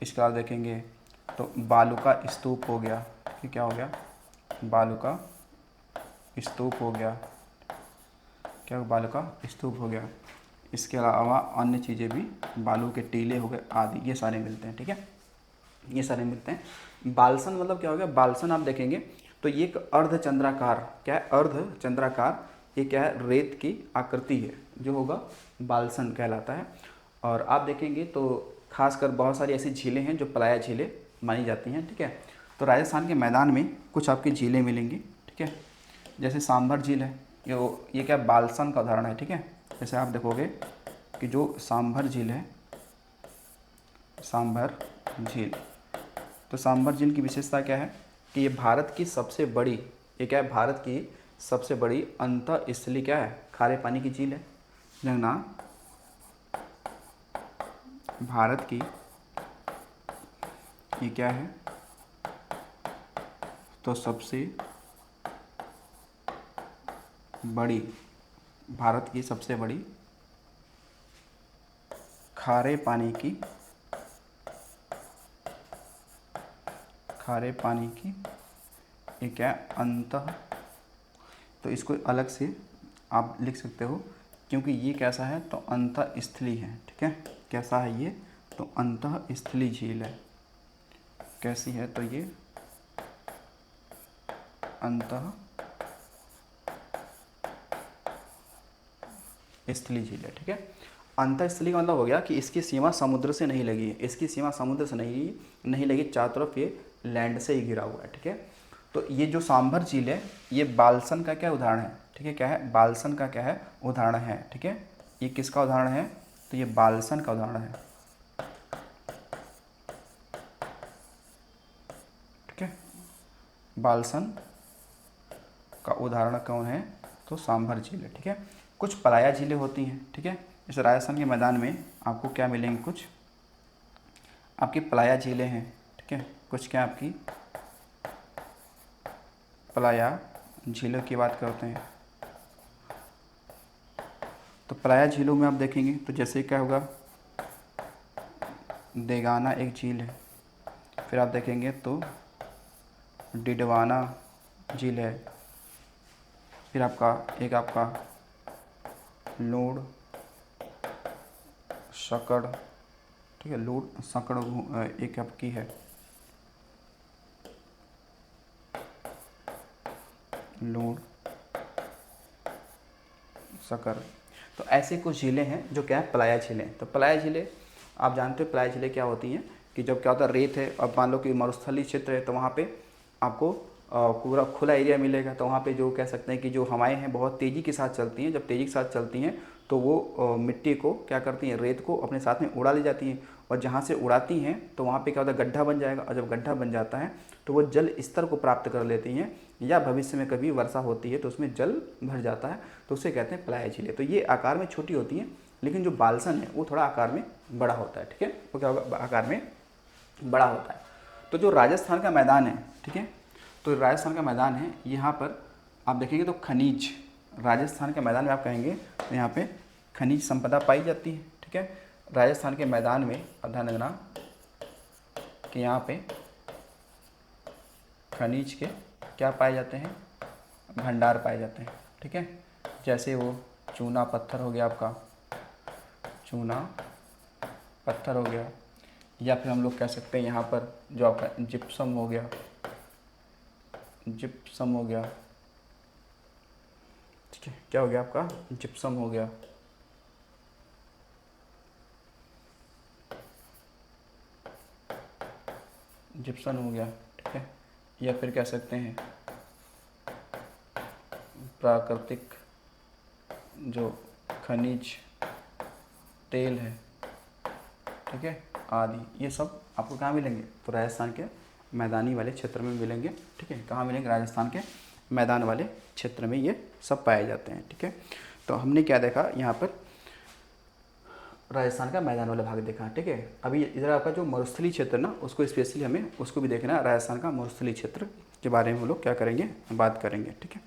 इसके बाद देखेंगे तो बालू का स्तूप हो गया, ठीक है। क्या हो गया? बालू का स्तूप हो गया। क्या? बालू का स्तूप हो गया। इसके अलावा अन्य चीज़ें भी, बालू के टीले हो गए आदि, ये सारे मिलते हैं, ठीक है, ये सारे मिलते हैं। बालसन मतलब क्या हो गया? बालसन आप देखेंगे तो ये एक अर्धचंद्राकार, क्या है? अर्धचंद्राकार, ये क्या है? रेत की आकृति है, जो होगा बालसन कहलाता है। और आप देखेंगे तो खासकर बहुत सारी ऐसी झीलें हैं जो प्लाया झीलें मानी जाती हैं, ठीक है। तो राजस्थान के मैदान में कुछ आपकी झीलें मिलेंगी, ठीक है। जैसे सांभर झील है, ये क्या? बालसन का उदाहरण है, ठीक है। जैसे आप देखोगे कि जो सांभर झील है, सांभर झील, तो सांभर झील की विशेषता क्या है कि ये भारत की सबसे बड़ी, ये क्या है? भारत की सबसे बड़ी अंतःस्थलीय क्या है? खारे पानी की झील है। ना, भारत की ये क्या है? तो सबसे बड़ी, भारत की सबसे बड़ी खारे पानी की ये क्या? अंतः, तो इसको अलग से आप लिख सकते हो, क्योंकि ये कैसा है? तो अंतःस्थलीय है, ठीक है। कैसा है ये? तो अंतःस्थलीय झील है। कैसी है? तो ये अंतःस्थलीय झील है, ठीक है। अंतःस्थलीय का मतलब हो गया कि इसकी सीमा समुद्र से नहीं लगी है, इसकी सीमा समुद्र से नहीं लगी, चारों तरफ ये लैंड से ही घिरा हुआ है, ठीक है। तो ये जो सांभर झील है ये बालसन का क्या उदाहरण है, ठीक है। क्या है? बालसन का क्या है? उदाहरण है, ठीक है। ये किसका उदाहरण है? तो ये बालसन का उदाहरण है, ठीक है। बालसन का उदाहरण कौन है? तो सांभर झील है, ठीक है। कुछ पलाया झीलें होती हैं, ठीक है। जैसे राजस्थान के मैदान में आपको क्या मिलेंगे? कुछ आपकी पलाया झीलें हैं, ठीक है। कुछ क्या आपकी पलाया झीलों की बात करते हैं। तो पलाया झीलों में आप देखेंगे तो जैसे क्या होगा? देगाना एक झील है। फिर आप देखेंगे तो डिडवाना झील है। फिर आपका लूड़ सकड़, ठीक है, लूड़ सकड़ एक आपकी है, लूड़ सकड़। तो ऐसे कुछ झीलें हैं जो क्या है? पलाया झीलें। तो पलाया झीलें आप जानते हो, पलाया झीलें क्या होती हैं कि जब क्या होता है? रेत है और मान लो कि मरुस्थलीय क्षेत्र है, तो वहाँ पे आपको पूरा खुला एरिया मिलेगा। तो वहाँ पे जो कह सकते हैं कि जो हवाएं हैं बहुत तेज़ी के साथ चलती हैं। जब तेज़ी के साथ चलती हैं तो वो मिट्टी को क्या करती हैं? रेत को अपने साथ में उड़ा ले जाती हैं, और जहाँ से उड़ाती हैं तो वहाँ पे क्या होता है? गड्ढा बन जाएगा, और जब गड्ढा बन जाता है तो वो जल स्तर को प्राप्त कर लेती हैं, या भविष्य में कभी वर्षा होती है तो उसमें जल भर जाता है, तो उसे कहते हैं प्लाय झीलें। तो ये आकार में छोटी होती हैं, लेकिन जो बालसन है वो थोड़ा आकार में बड़ा होता है, ठीक है, वो क्या होगा, आकार में बड़ा होता है। तो जो राजस्थान का मैदान है, ठीक है, तो राजस्थान का मैदान है, यहाँ पर आप देखेंगे तो खनिज, राजस्थान के मैदान में आप कहेंगे तो यहाँ पे खनिज संपदा पाई जाती है, ठीक है। राजस्थान के मैदान में अब ध्यान रखना कि यहाँ पे खनिज के क्या पाए जाते हैं, भंडार पाए जाते हैं, ठीक है। जैसे वो चूना पत्थर हो गया, आपका चूना पत्थर हो गया, या फिर हम लोग कह सकते हैं यहाँ पर जो आपका जिप्सम हो गया, जिप्सम हो गया, ठीक है, क्या हो गया आपका, जिप्सम हो गया, जिप्सन हो गया, ठीक है। या फिर कह सकते हैं प्राकृतिक जो खनिज तेल है, ठीक है, आदि, ये सब आपको कहाँ मिलेंगे, तो राजस्थान के मैदानी वाले क्षेत्र में मिलेंगे, ठीक है। कहाँ मिलेंगे, राजस्थान के मैदान वाले क्षेत्र में ये सब पाए जाते हैं, ठीक है। तो हमने क्या देखा यहाँ पर, राजस्थान का मैदान वाला भाग देखा, ठीक है। अभी इधर आपका जो मरुस्थलीय क्षेत्र ना, उसको स्पेशली हमें उसको भी देखना है, राजस्थान का मरुस्थलीय क्षेत्र के बारे में हम लोग क्या करेंगे, बात करेंगे, ठीक है,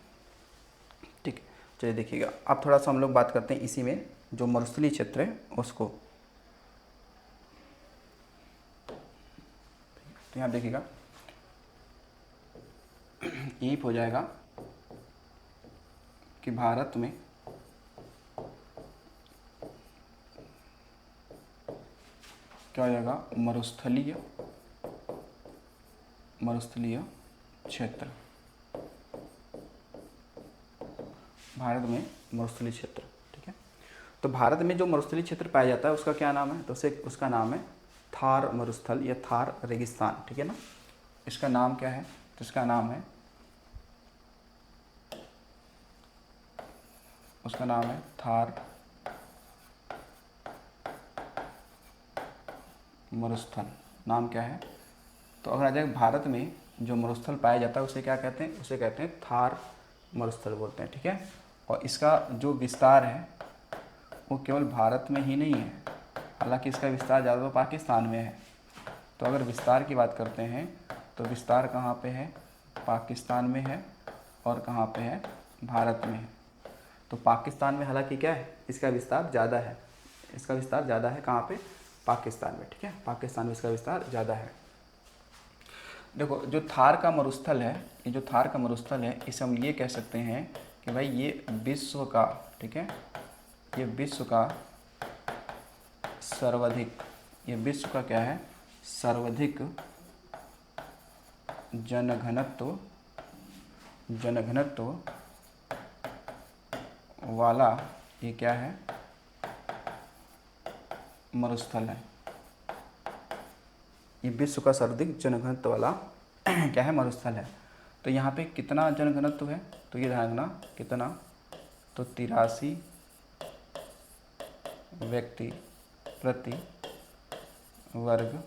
ठीक है। चलिए देखिएगा, अब थोड़ा सा हम लोग बात करते हैं इसी में, जो मरुस्थलीय क्षेत्र है उसको। तो यहाँ देखिएगा, ये हो जाएगा कि भारत में क्या हो जाएगा, मरुस्थलीय क्षेत्र, भारत में मरुस्थलीय क्षेत्र, ठीक है। तो भारत में जो मरुस्थलीय क्षेत्र पाया जाता है उसका क्या नाम है, तो उसका नाम है थार मरुस्थल या थार रेगिस्तान, ठीक है ना। इसका नाम क्या है, तो इसका नाम है, उसका नाम है थार मरुस्थल, नाम क्या है। तो अगर आ जाए भारत में जो मरुस्थल पाया जाता है उसे क्या कहते हैं, उसे कहते हैं थार मरुस्थल बोलते हैं, ठीक है। और इसका जो विस्तार है वो केवल भारत में ही नहीं है, हालांकि इसका विस्तार ज़्यादा तो पाकिस्तान में है। तो अगर विस्तार की बात करते हैं तो विस्तार कहाँ पे है, पाकिस्तान में है, और कहाँ पे है, भारत में है। तो पाकिस्तान में हालांकि क्या है, इसका विस्तार ज़्यादा है, इसका विस्तार ज़्यादा है, कहाँ पे, पाकिस्तान में, ठीक है, पाकिस्तान में इसका विस्तार ज़्यादा है। देखो जो थार का मरुस्थल है, ये जो थार का मरुस्थल है, इसे हम ये कह सकते हैं कि भाई ये विश्व का, ठीक है, ये विश्व का सर्वाधिक, ये विश्व का क्या है, सर्वाधिक जनघनत्व वाला ये क्या है, मरुस्थल है। ये विश्व का सर्वाधिक जनघनत्व वाला क्या है, मरुस्थल है। तो यहाँ पे कितना जनघनत्व है, तो ये ध्यान रखना कितना, तो 83 व्यक्ति प्रति वर्ग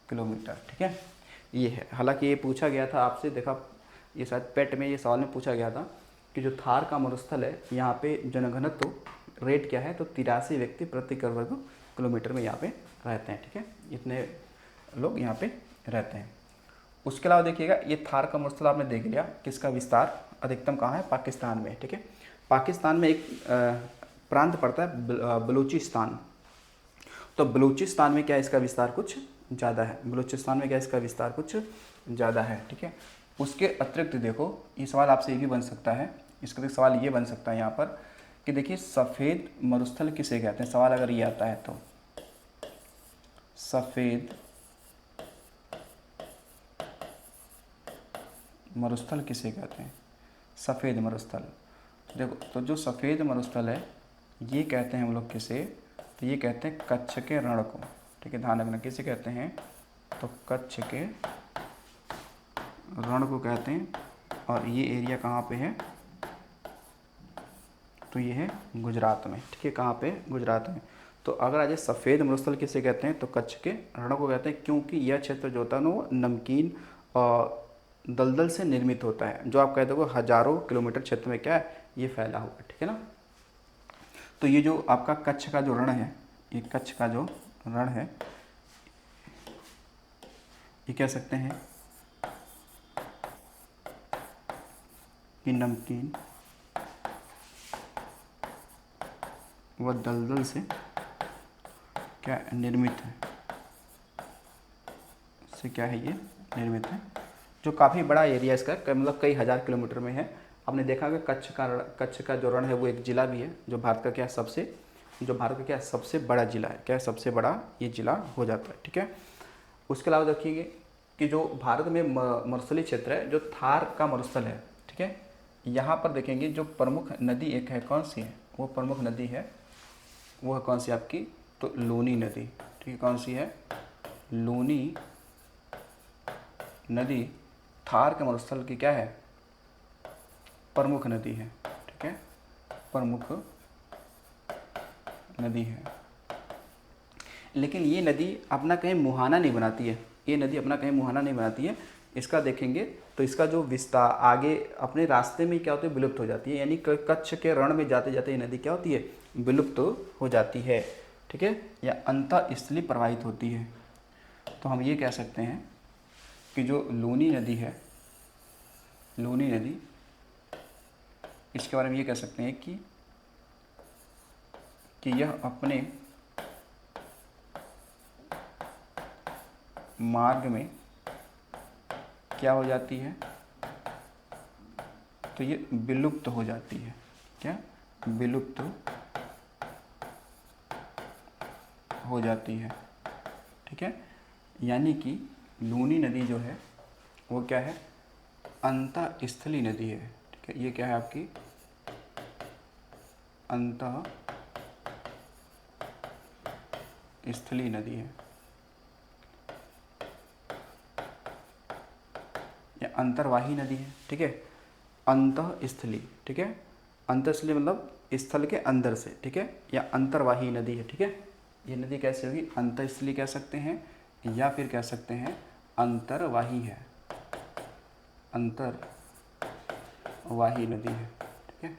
किलोमीटर, ठीक है, ये है। हालांकि ये पूछा गया था आपसे, देखा ये शायद पेट में ये सवाल में पूछा गया था कि जो थार का मरुस्थल है यहाँ पे जनघनत्व रेट क्या है, तो 83 व्यक्ति प्रति वर्ग किलोमीटर में यहाँ पे रहते हैं, ठीक है, इतने लोग यहाँ पे रहते हैं। उसके अलावा देखिएगा, ये थार का मरुस्थल आपने देख लिया, किसका विस्तार अधिकतम कहाँ है, पाकिस्तान में, ठीक है। पाकिस्तान में एक प्रांत पड़ता है बलूचिस्तान, तो बलूचिस्तान में क्या इसका विस्तार कुछ ज़्यादा है, बलूचिस्तान में क्या इसका विस्तार कुछ ज़्यादा है, ठीक है। उसके अतिरिक्त देखो, ये सवाल आपसे ये भी बन सकता है, इसका अतिरिक्त सवाल ये बन सकता है यहाँ पर कि देखिए सफ़ेद मरुस्थल किसे कहते हैं, सवाल अगर ये आता है तो सफ़ेद मरुस्थल किसे कहते हैं, सफ़ेद मरुस्थल। देखो तो जो सफ़ेद मरुस्थल है ये कहते हैं हम लोग किसे, तो ये कहते हैं कच्छ के रण को, ठीक है, ध्यान रखना किसे कहते हैं, तो कच्छ के रण को कहते हैं। और ये एरिया कहाँ पे है, तो ये है गुजरात में, ठीक है, कहाँ पे, गुजरात में। तो अगर आज सफ़ेद मरुस्थल किसे कहते हैं, तो कच्छ के रण को कहते हैं, क्योंकि यह क्षेत्र जो होता है ना वो नमकीन और दलदल से निर्मित होता है, जो आप कहते हो हजारों किलोमीटर क्षेत्र में क्या है, ये फैला हुआ है, ठीक है ना। तो ये जो आपका कच्छ का जो रण है, ये कच्छ का जो रण है, ये कह सकते हैं कि नमकीन व दलदल से क्या निर्मित है, से क्या है, ये निर्मित है, जो काफ़ी बड़ा एरिया इसका, मतलब कई हज़ार किलोमीटर में है। आपने देखा कि कच्छ का जो रण है वो एक ज़िला भी है, जो भारत का क्या सबसे बड़ा ज़िला है, क्या है, सबसे बड़ा ये ज़िला हो जाता है, ठीक है। उसके अलावा देखिए कि जो भारत में मरुस्थलीय क्षेत्र है, जो थार का मरुस्थल है, ठीक है, यहाँ पर देखेंगे जो प्रमुख नदी एक है, कौन सी है, वो प्रमुख नदी है, वो है कौन सी आपकी, तो लूनी नदी, ठीक है, कौन सी है, लूनी नदी थार के मरुस्थल की क्या है, प्रमुख नदी है, ठीक है, प्रमुख नदी है। लेकिन ये नदी अपना कहीं मुहाना नहीं बनाती है, ये नदी अपना कहीं मुहाना नहीं बनाती है। इसका देखेंगे तो इसका जो विस्तार आगे अपने रास्ते में क्या होती है, विलुप्त हो जाती है, यानी कच्छ के रण में जाते जाते ये नदी क्या होती है, विलुप्त हो जाती है, ठीक है, या अंतःस्थलीय प्रवाहित होती है। तो हम ये कह सकते हैं कि जो लूनी नदी है, लूनी नदी, इसके बारे में ये कह सकते हैं कि यह अपने मार्ग में क्या हो जाती है, तो ये विलुप्त हो जाती है, क्या, विलुप्त हो जाती है, ठीक है। यानी कि लूनी नदी जो है वो क्या है, अंतःस्थलीय नदी है, ठीक है, ये क्या है आपकी अंतःस्थलीय नदी है, या अंतर्वाही नदी है, ठीक है, अंतःस्थलीय, ठीक है, अंतःस्थलीय मतलब स्थल के अंदर से, ठीक है, या अंतर्वाही नदी है, ठीक है। ये नदी कैसे होगी, अंतःस्थलीय कह सकते हैं, या फिर कह सकते हैं अंतर्वाही है, अंतर्वाही नदी है, ठीक है,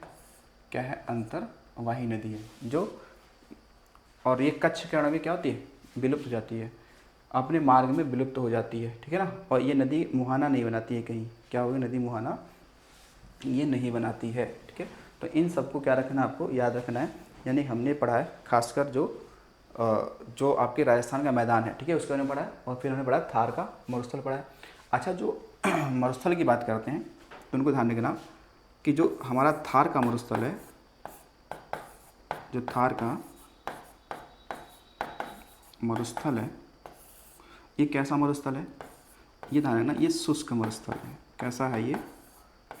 क्या है, अंतर्वाही नदी है जो, और ये कच्छ के रण में क्या होती है, विलुप्त हो जाती है, अपने मार्ग में विलुप्त हो जाती है, ठीक है ना। और ये नदी मुहाना नहीं बनाती है, कहीं क्या होगी, नदी मुहाना ये नहीं बनाती है, ठीक है। तो इन सबको क्या रखना है, आपको याद रखना है। यानी हमने पढ़ा है खासकर जो आपके राजस्थान का मैदान है, ठीक है, उसके बारे में पढ़ा है, और फिर हमने पढ़ा थार का मरुस्थल पढ़ा है। अच्छा, जो मरुस्थल की बात करते हैं तो उनको ध्यान रखना कि जो हमारा थार का मरुस्थल है, जो थार का मरुस्थल है, ये कैसा मरुस्थल है, ये ध्यान रखना, ये शुष्क मरुस्थल है। कैसा है ये,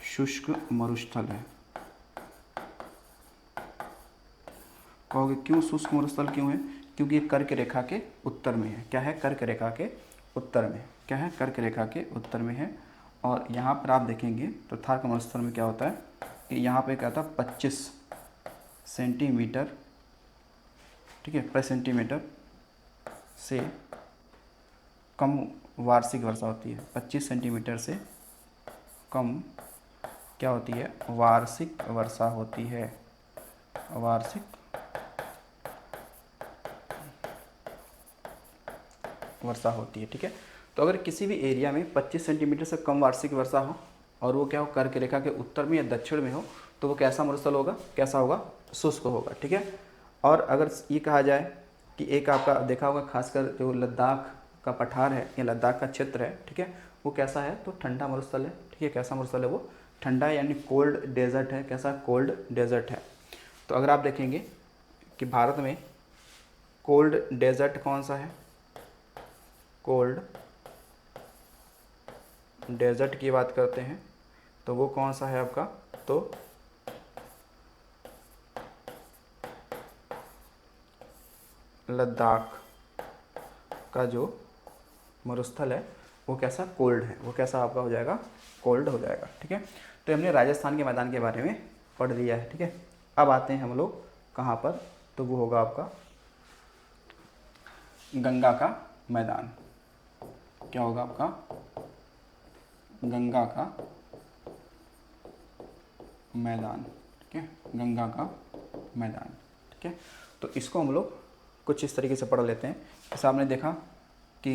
शुष्क मरुस्थल है। कहोगे क्यों शुष्क मरुस्थल क्यों है, क्योंकि ये कर्क रेखा के उत्तर में है, क्या है, कर्क रेखा के उत्तर में, क्या है, कर्क रेखा के उत्तर में है। और यहाँ पर आप देखेंगे तो थार का मरुस्थल में क्या होता है कि यहाँ पे क्या था, 25 सेंटीमीटर, ठीक है, प्रति सेंटीमीटर से कम वार्षिक वर्षा होती है, 25 सेंटीमीटर से कम क्या होती है, वार्षिक वर्षा होती है, वार्षिक वर्षा होती है, ठीक है। तो अगर किसी भी एरिया में 25 सेंटीमीटर से कम वार्षिक वर्षा हो और वो क्या हो, कर्क रेखा के उत्तर में या दक्षिण में हो, तो वो कैसा मरुस्थल होगा, कैसा होगा, शुष्क होगा, ठीक है। और अगर ये कहा जाए कि एक आपका देखा होगा खासकर जो लद्दाख का पठार है या लद्दाख का क्षेत्र है, ठीक है, वो कैसा है, तो ठंडा मरुस्थल है, ठीक है, कैसा मरुस्थल है, वो ठंडा है, यानी कोल्ड डेजर्ट है, कैसा, कोल्ड डेजर्ट है। तो अगर आप देखेंगे कि भारत में कोल्ड डेजर्ट कौन सा है, कोल्ड डेजर्ट की बात करते हैं तो वो कौन सा है आपका, तो लद्दाख का जो मरुस्थल है वो कैसा, कोल्ड है, वो कैसा आपका हो जाएगा, कोल्ड हो जाएगा, ठीक है। तो हमने राजस्थान के मैदान के बारे में पढ़ लिया है, ठीक है। अब आते हैं हम लोग कहाँ पर, तो वो होगा आपका गंगा का मैदान। क्या होगा आपका, गंगा का मैदान, ठीक है, गंगा का मैदान, ठीक है। तो इसको हम लोग कुछ इस तरीके से पढ़ लेते हैं। जैसे आपने देखा कि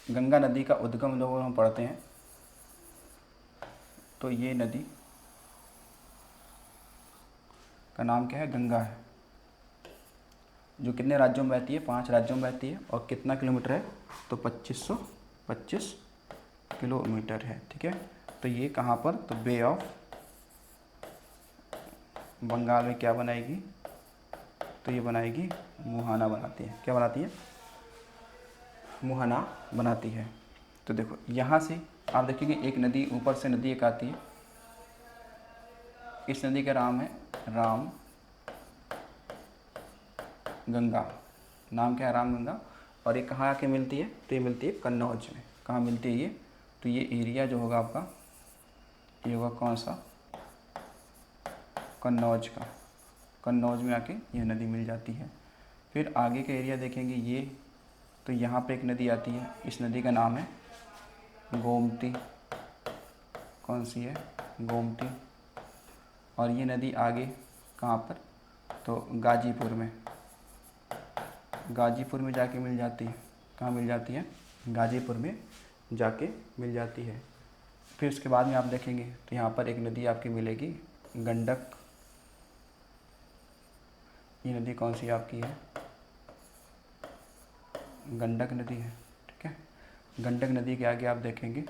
गंगा नदी का उद्गम लोग हम पढ़ते हैं, तो ये नदी का नाम क्या है, गंगा है, जो कितने राज्यों में बहती है, 5 राज्यों में बहती है, और कितना किलोमीटर है, तो 2525 किलोमीटर है, ठीक है। तो ये कहाँ पर, तो बे ऑफ बंगाल में क्या बनाएगी, तो ये बनाएगी मुहाना बनाती है, क्या बनाती है, मुहाना बनाती है। तो देखो यहाँ से आप देखेंगे एक नदी, ऊपर से नदी एक आती है, इस नदी का नाम है राम गंगा, नाम क्या है, राम गंगा। और ये कहाँ आके मिलती है, तो ये मिलती है कन्नौज में। कहाँ मिलती है ये, तो ये एरिया जो होगा आपका, ये होगा कौन सा, कन्नौज का, कन्नौज में आके यह नदी मिल जाती है। फिर आगे का एरिया देखेंगे ये, तो यहाँ पे एक नदी आती है, इस नदी का नाम है गोमती, कौन सी है, गोमती। और ये नदी आगे कहाँ पर, तो गाजीपुर में, गाजीपुर में जाके मिल जाती है, कहाँ मिल जाती है, गाजीपुर में जाके मिल जाती है। फिर उसके बाद में आप देखेंगे तो यहाँ पर एक नदी आपकी मिलेगी गंडक, ये नदी कौन सी आपकी है, गंडक नदी है, ठीक है। गंडक नदी के आगे आप देखेंगे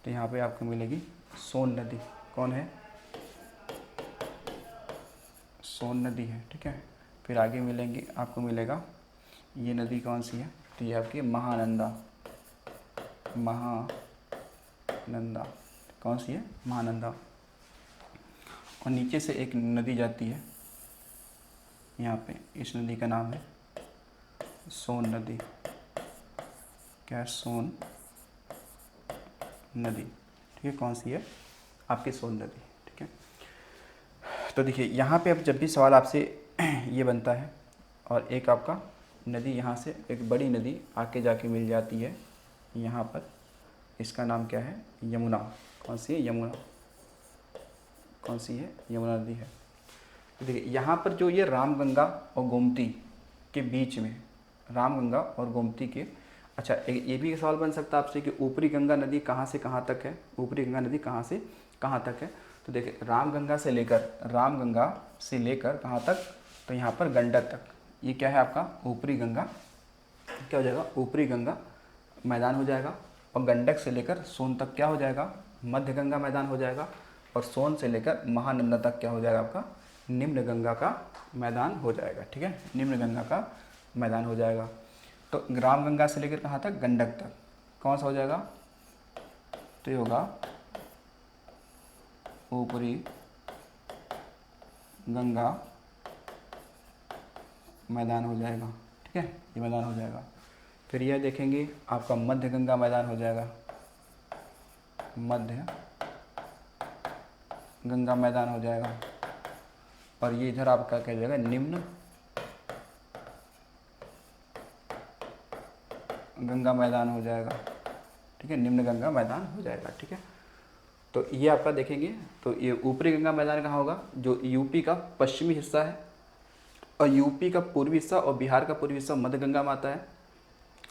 तो यहाँ पे आपको मिलेगी सोन नदी, कौन है, सोन नदी है, ठीक है। फिर आगे मिलेंगे, आपको मिलेगा ये नदी कौन सी है, तो ये आपकी महानंदा, महानंदा, कौन सी है, महानंदा। और नीचे से एक नदी जाती है यहाँ पे, इस नदी का नाम है सोन नदी, क्या है, सोन नदी, ठीक है, कौन सी है, आपकी सोन नदी, ठीक है। तो देखिए यहाँ पे अब जब भी सवाल आपसे ये बनता है, और एक आपका नदी यहाँ से एक बड़ी नदी आके जाके मिल जाती है यहाँ पर, इसका नाम क्या है, यमुना, कौन सी है, यमुना, कौन सी है, यमुना नदी है। तो देखिए यहाँ पर जो ये रामगंगा और गोमती के बीच में, रामगंगा और गोमती के, अच्छा ये भी सवाल बन सकता है आपसे कि ऊपरी गंगा नदी कहाँ से कहाँ तक है, ऊपरी गंगा नदी कहाँ से कहाँ तक है। तो देखिए रामगंगा से लेकर कहाँ तक, तो यहाँ पर गंडक तक, ये क्या है आपका ऊपरी गंगा, क्या हो जाएगा, ऊपरी गंगा मैदान हो जाएगा। और गंडक से लेकर सोन तक क्या हो जाएगा, मध्य गंगा मैदान हो जाएगा। और सोन से लेकर महानंदा तक क्या हो जाएगा, आपका निम्न गंगा का मैदान हो जाएगा, ठीक है, निम्न गंगा का मैदान हो जाएगा। तो रामगंगा से लेकर कहाँ तक, गंडक तक, कौन सा हो जाएगा, तो ये होगा ऊपरी गंगा मैदान हो जाएगा, ठीक है, ये मैदान हो जाएगा। फिर यह देखेंगे आपका मध्य गंगा मैदान हो जाएगा, मध्य गंगा मैदान हो जाएगा। और ये इधर आपका क्या हो जाएगा, निम्न गंगा मैदान हो जाएगा, ठीक है, निम्न गंगा मैदान हो जाएगा, ठीक है। तो ये आपका देखेंगे तो ये ऊपरी गंगा मैदान कहाँ होगा, जो यूपी का पश्चिमी हिस्सा है, और यूपी का पूर्वी हिस्सा और बिहार का पूर्वी हिस्सा मध्य गंगा में आता है,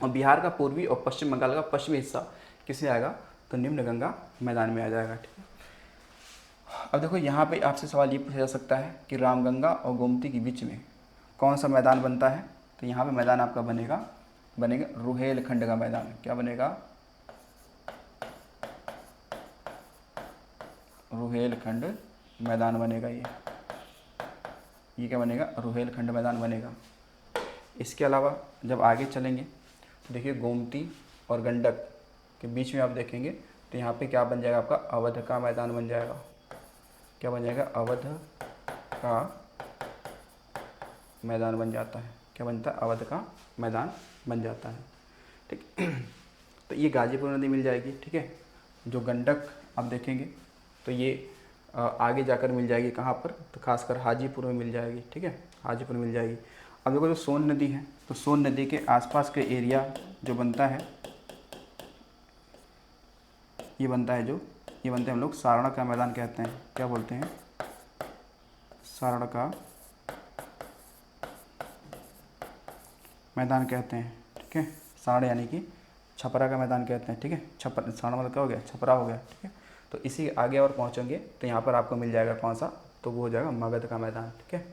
और बिहार का पूर्वी और पश्चिम बंगाल का पश्चिमी हिस्सा किसमें आएगा, तो निम्न गंगा मैदान में आ जाएगा, ठीक है। अब देखो यहाँ पे आपसे सवाल ये पूछा जा सकता है कि रामगंगा और गोमती के बीच में कौन सा मैदान बनता है, तो यहाँ पे मैदान आपका बनेगा रुहेलखंड का मैदान, क्या बनेगा, रुहेलखंड मैदान बनेगा, ये क्या बनेगा, रुहेलखंड मैदान बनेगा। इसके अलावा जब आगे चलेंगे तो देखिए गोमती और गंडक के बीच में आप देखेंगे तो यहाँ पे क्या बन जाएगा, आपका अवध का मैदान बन जाएगा, क्या बन जाएगा, अवध का मैदान बन जाता है, क्या बनता है, अवध का मैदान बन जाता है, ठीक। तो ये गाजीपुर नदी मिल जाएगी, ठीक है। जो गंडक आप देखेंगे तो ये आगे जाकर मिल जाएगी कहाँ पर, तो खासकर हाजीपुर में मिल जाएगी, ठीक है, हाजीपुर में मिल जाएगी। अब देखो जो सोन नदी है, तो सोन नदी के आसपास के एरिया जो बनता है, ये बनता है हम लोग सारण का मैदान कहते हैं। क्या बोलते हैं? सारण का मैदान कहते हैं। ठीक है, सारण यानी कि छपरा का मैदान कहते हैं। ठीक है, सारण मतलब क्या हो गया? छपरा हो गया। ठीक है, तो इसी आगे और पहुँचेंगे तो यहाँ पर आपको मिल जाएगा कौन सा? तो वो हो जाएगा मगध का मैदान। ठीक है,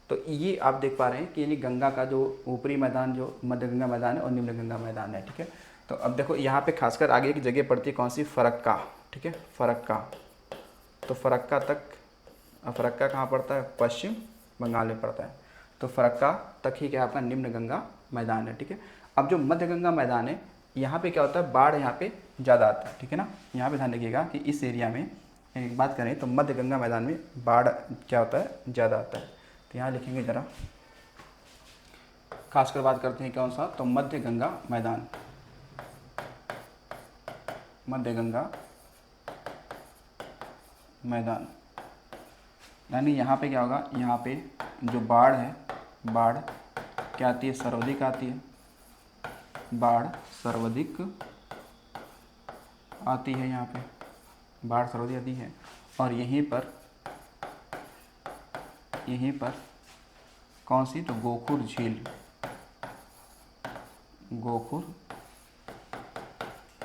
तो ये आप देख पा रहे हैं कि यानी गंगा का जो ऊपरी मैदान जो मध्य गंगा मैदान है और निम्न गंगा मैदान है। ठीक है, तो अब देखो यहाँ पे खासकर आगे की जगह पड़ती है कौन सी? फरक्का। ठीक है, फरक्का। तो फरक्का कहाँ पड़ता है? पश्चिम बंगाल में पड़ता है। तो फरक्का तक ही क्या आपका निम्न गंगा मैदान है। ठीक है, अब जो मध्य गंगा मैदान है यहाँ पे क्या होता है? बाढ़ यहाँ पे ज़्यादा आता है। ठीक है ना, यहाँ पे ध्यान रखिएगा कि इस एरिया में एक बात करें तो मध्य गंगा मैदान में बाढ़ क्या होता है? ज़्यादा आता है। तो यहाँ लिखेंगे ज़रा, खासकर बात करते हैं कौन सा? तो मध्य गंगा मैदान। मध्य गंगा मैदान यानी यहाँ पे क्या होगा? यहाँ पे जो बाढ़ है, बाढ़ क्या आती है? सर्वाधिक आती है। बाढ़ सर्वाधिक आती है, यहाँ पे बाढ़ सर्वाधिक आती है। और यहीं पर कौन सी? तो गोखुर झील। गोखुर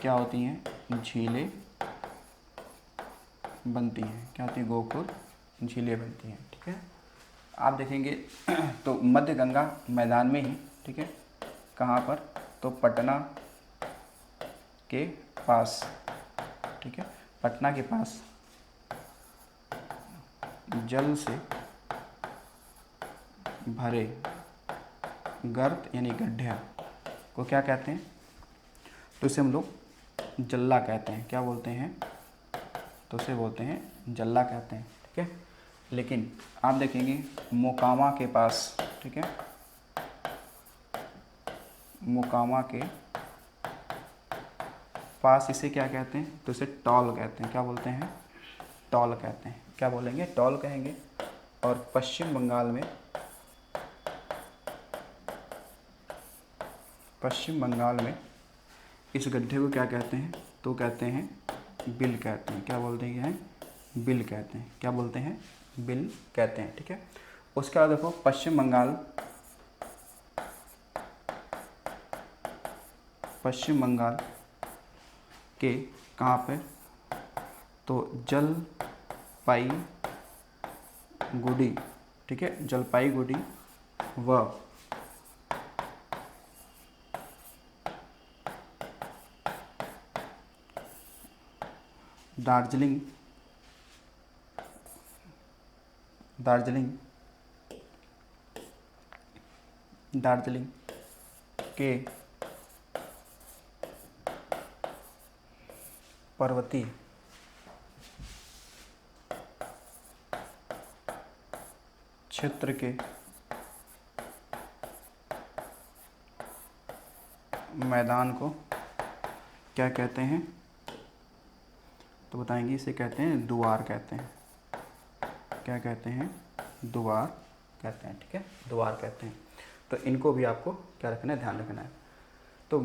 क्या होती हैं? झीलें बनती हैं। क्या होती है? गोखुर झीलें बनती हैं। ठीक है, आप देखेंगे तो मध्य गंगा मैदान में ही, ठीक है, कहाँ पर? तो पटना के पास। ठीक है, पटना के पास जल से भरे गर्त यानी गड्ढे को क्या कहते हैं? तो इसे हम लोग जल्ला कहते हैं। क्या बोलते हैं? तो उसे बोलते हैं जल्ला कहते हैं। ठीक है, लेकिन आप देखेंगे मोकामा के पास, ठीक है, मोकामा के पास इसे क्या कहते हैं? तो इसे टॉल कहते हैं। क्या बोलते हैं? टॉल कहते हैं। क्या बोलेंगे? टॉल कहेंगे। और पश्चिम बंगाल में इस गड्ढे को क्या कहते हैं? तो कहते हैं बिल कहते हैं। क्या बोलते हैं? बिल कहते हैं। क्या बोलते हैं? बिल कहते हैं। ठीक है, उसके बाद देखो पश्चिम बंगाल के कहाँ पे? तो जलपाईगुड़ी। ठीक है, जलपाईगुड़ी व दार्जिलिंग के पर्वतीय क्षेत्र के मैदान को क्या कहते हैं? तो बताएंगे इसे कहते हैं दुआर कहते हैं। क्या कहते हैं? दुआर कहते हैं। ठीक है, दुआर कहते हैं। तो इनको भी आपको क्या रखना है? ध्यान रखना है। तो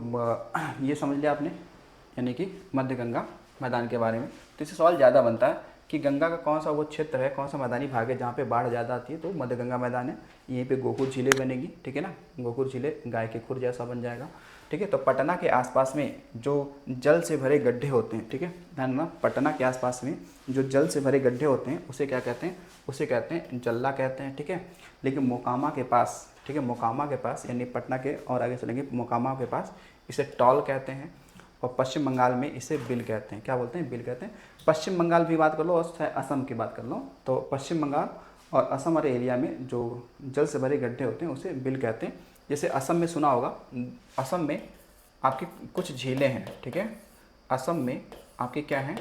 ये समझ लिया आपने, यानी कि मध्य गंगा मैदान के बारे में। तो इससे सवाल ज़्यादा बनता है कि गंगा का कौन सा वो क्षेत्र है, कौन सा मैदानी भाग है जहाँ पे बाढ़ ज़्यादा आती है? तो मध्य गंगा मैदान है। यहीं पे गोखुर झीलें बनेगी। ठीक है ना, गोखुर झीलें गाय के खुर जैसा बन जाएगा। ठीक है, तो पटना के आसपास में जो जल से भरे गड्ढे होते हैं, ठीक है, ध्यान रखना, पटना के आसपास में जो जल से भरे गड्ढे होते हैं उसे क्या कहते हैं? उसे कहते हैं जल्ला कहते हैं। ठीक है, लेकिन मोकामा के पास, ठीक है, मोकामा के पास यानी पटना के और आगे चलेंगे, मोकामा के पास इसे टॉल कहते हैं। और पश्चिम बंगाल में इसे बिल कहते हैं। क्या बोलते हैं? बिल कहते हैं। पश्चिम बंगाल भी बात कर लो और चाहे असम की बात कर लो, तो पश्चिम बंगाल और असम वाले एरिया में जो जल से भरे गड्ढे होते हैं उसे बिल कहते हैं। जैसे असम में सुना होगा, असम में आपकी कुछ झीलें हैं। ठीक है, असम में आपकी क्या है?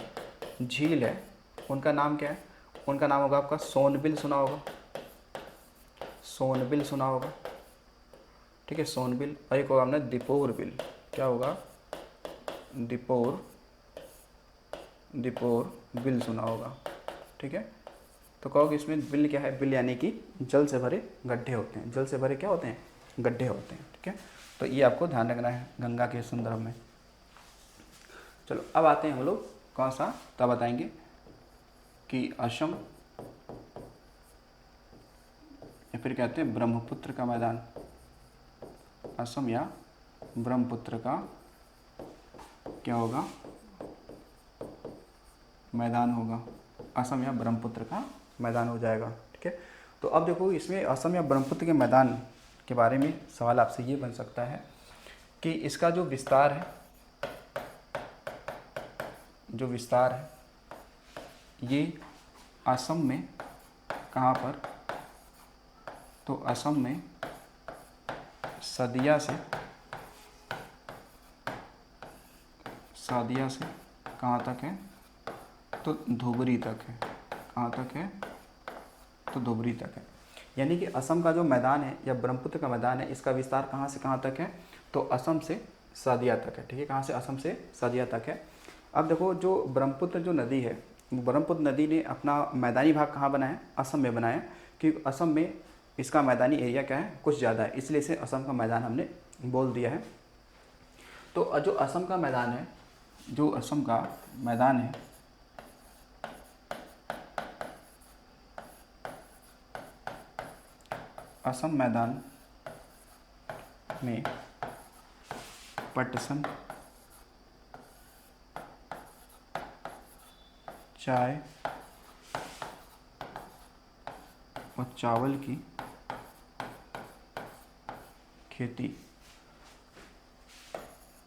झील है। उनका नाम क्या है? उनका नाम होगा आपका सोनबिल। सुना होगा, सोनबिल सुना होगा। ठीक है, सोनबिल। और एक होगा हमने दीपोर बिल। क्या होगा? दीपोर बिल सुना होगा। ठीक है, तो कहोगे इसमें बिल क्या है? बिल यानी कि जल से भरे गड्ढे होते हैं। जल से भरे क्या होते हैं? गड्ढे होते हैं। ठीक है, तो ये आपको ध्यान रखना है गंगा के संदर्भ में। चलो अब आते हैं हम लोग कौन सा, तब बताएंगे कि असम या फिर कहते हैं ब्रह्मपुत्र का मैदान, असम या ब्रह्मपुत्र का क्या होगा, मैदान होगा, असम या ब्रह्मपुत्र का मैदान हो जाएगा। ठीक है, तो अब देखो इसमें असम या ब्रह्मपुत्र के मैदान के बारे में सवाल आपसे ये बन सकता है कि इसका जो विस्तार है, ये असम में कहाँ पर, तो असम में सदिया से कहाँ तक है, तो धुबरी तक है। कहाँ तक है, तो धुबरी तक है। यानी कि असम का जो मैदान है या ब्रह्मपुत्र का मैदान है, इसका विस्तार कहाँ से कहाँ तक है, तो असम से सदिया तक है। ठीक है, कहाँ से, असम से सदिया तक है। अब देखो जो ब्रह्मपुत्र जो नदी है, ब्रह्मपुत्र नदी ने अपना मैदानी भाग कहाँ बनाया, असम में बनाया, क्योंकि असम में इसका मैदानी एरिया क्या है, कुछ ज़्यादा है, इसलिए इसे असम का मैदान हमने बोल दिया है। तो जो असम का मैदान है, असम मैदान में पटसन, चाय और चावल की खेती,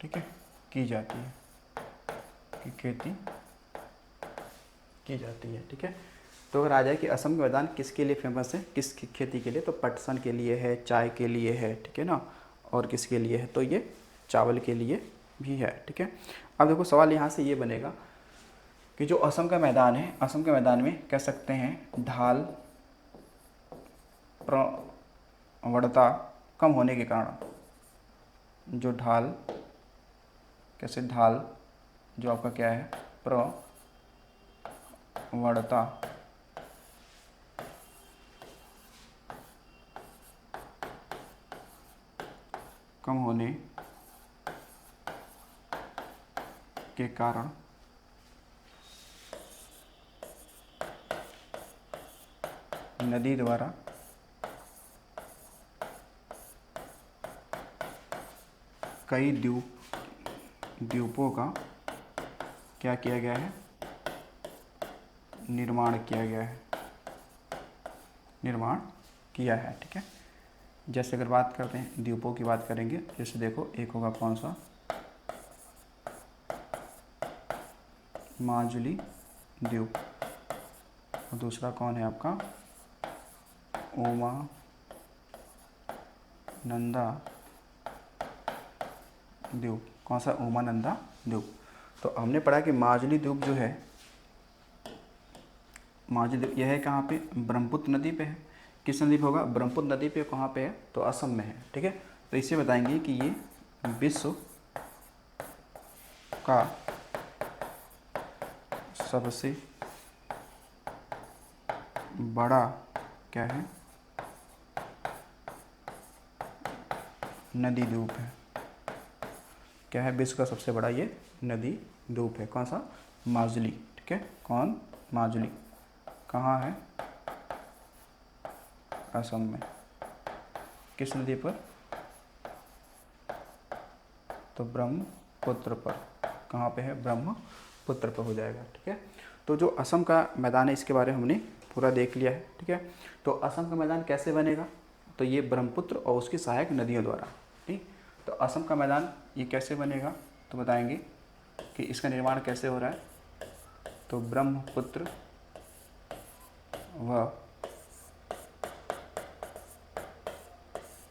ठीक है, की जाती है, खेती की जाती है। ठीक है, तो अगर आ जाए कि असम का मैदान किसके लिए फेमस है, किस खेती के लिए, तो पटसन के लिए है, चाय के लिए है, ठीक है ना, और किसके लिए है, तो ये चावल के लिए भी है। ठीक है, अब देखो सवाल यहाँ से ये बनेगा कि जो असम का मैदान है, असम के मैदान में कह सकते हैं ढाल प्रवणता कम होने के कारण, जो ढाल, कैसे ढाल जो आपका क्या है, प्रवणता कम होने के कारण नदी द्वारा कई द्वीपों का क्या किया गया है, निर्माण किया है। ठीक है, जैसे अगर बात करते हैं द्वीपों की बात करेंगे, जैसे देखो एक होगा कौन सा, माजुली द्वीप, और दूसरा कौन है आपका, उमानंदा द्वीप। कौन सा, उमानंदा द्वीप। तो हमने पढ़ा कि माजुली द्वीप जो है, माजुली द्वीप यह है कहाँ पे, ब्रह्मपुत्र नदी पे है। किस नदी पे होगा, ब्रह्मपुत्र नदी पे, कहाँ पे है, तो असम में है। ठीक है, तो इससे बताएंगे कि ये विश्व का सबसे बड़ा क्या है, नदी द्वीप है। क्या है, विश्व का सबसे बड़ा ये नदी द्वीप है। कौन सा, माजुली। ठीक है, कौन, माजुली। कहाँ है, असम में। किस नदी पर, तो ब्रह्मपुत्र पर। कहाँ पे है, ब्रह्मपुत्र पर हो जाएगा। ठीक है, तो जो असम का मैदान है इसके बारे में हमने पूरा देख लिया है। ठीक है, तो असम का मैदान कैसे बनेगा, तो ये ब्रह्मपुत्र और उसकी सहायक नदियों द्वारा। ठीक, तो असम का मैदान ये कैसे बनेगा, तो बताएंगे कि इसका निर्माण कैसे हो रहा है, तो ब्रह्मपुत्र व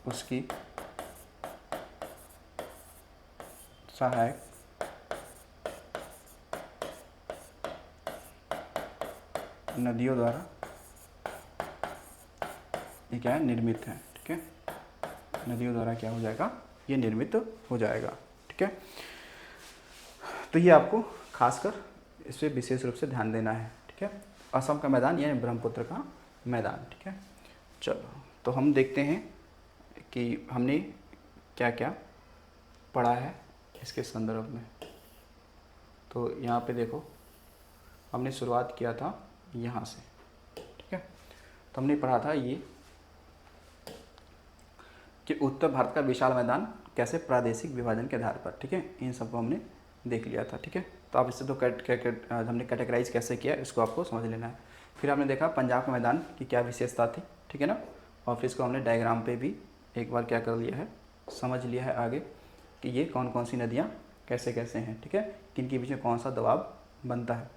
उसकी सहायक नदियों द्वारा ये क्या है, निर्मित है। ठीक है, नदियों द्वारा क्या हो जाएगा, ये निर्मित हो जाएगा। ठीक है, तो ये आपको खासकर इस पर विशेष रूप से ध्यान देना है। ठीक है, असम का मैदान यानी ब्रह्मपुत्र का मैदान। ठीक है, चलो तो हम देखते हैं कि हमने क्या क्या पढ़ा है इसके संदर्भ में। तो यहाँ पे देखो हमने शुरुआत किया था यहाँ से, ठीक है। तो हमने पढ़ा था ये कि उत्तर भारत का विशाल मैदान कैसे प्रादेशिक विभाजन के आधार पर, ठीक है, इन सबको हमने देख लिया था, ठीक है। तो आप इससे तो हमने कैटेगराइज कैसे किया इसको आपको समझ लेना है। फिर हमने देखा पंजाब के मैदान की क्या विशेषता थी, ठीक है ना, और फिर इसको हमने डायग्राम पे भी एक बार क्या कर लिया है, समझ लिया है आगे कि ये कौन कौन सी नदियाँ कैसे कैसे हैं, ठीक है, किन के बीच में कौन सा दबाव बनता है।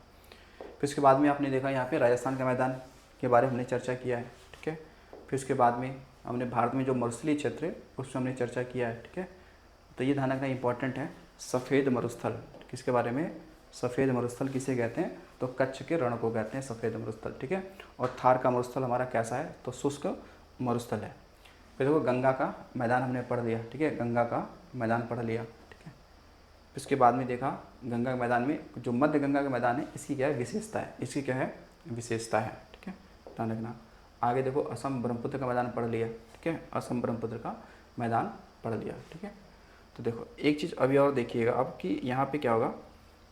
फिर उसके बाद में आपने देखा यहाँ पे राजस्थान के मैदान के बारे में हमने चर्चा किया है, ठीक है। फिर उसके बाद में हमने भारत में जो मरुस्थलीय क्षेत्र है उसमें हमने चर्चा किया है, ठीक है। तो ये ध्यान रखना इंपॉर्टेंट है। सफ़ेद मरुस्थल किसके बारे में, सफ़ेद मरुस्थल किसे कहते हैं, तो कच्छ के रण को कहते हैं सफ़ेद मरुस्थल, ठीक है। और थार का मरुस्थल हमारा कैसा है, तो शुष्क मरुस्थल है। फिर देखो गंगा का मैदान हमने पढ़ लिया, ठीक है, गंगा का मैदान पढ़ लिया, ठीक है। फिर उसके बाद में देखा गंगा के मैदान में जो मध्य गंगा का मैदान है इसकी क्या है विशेषता है, इसकी क्या है विशेषता है, ठीक है, ध्यान रखना। आगे देखो असम ब्रह्मपुत्र का मैदान पढ़ लिया, ठीक है, असम ब्रह्मपुत्र का मैदान पढ़ लिया, ठीक है। तो देखो एक चीज़ अभी और देखिएगा अब कि यहाँ पे क्या होगा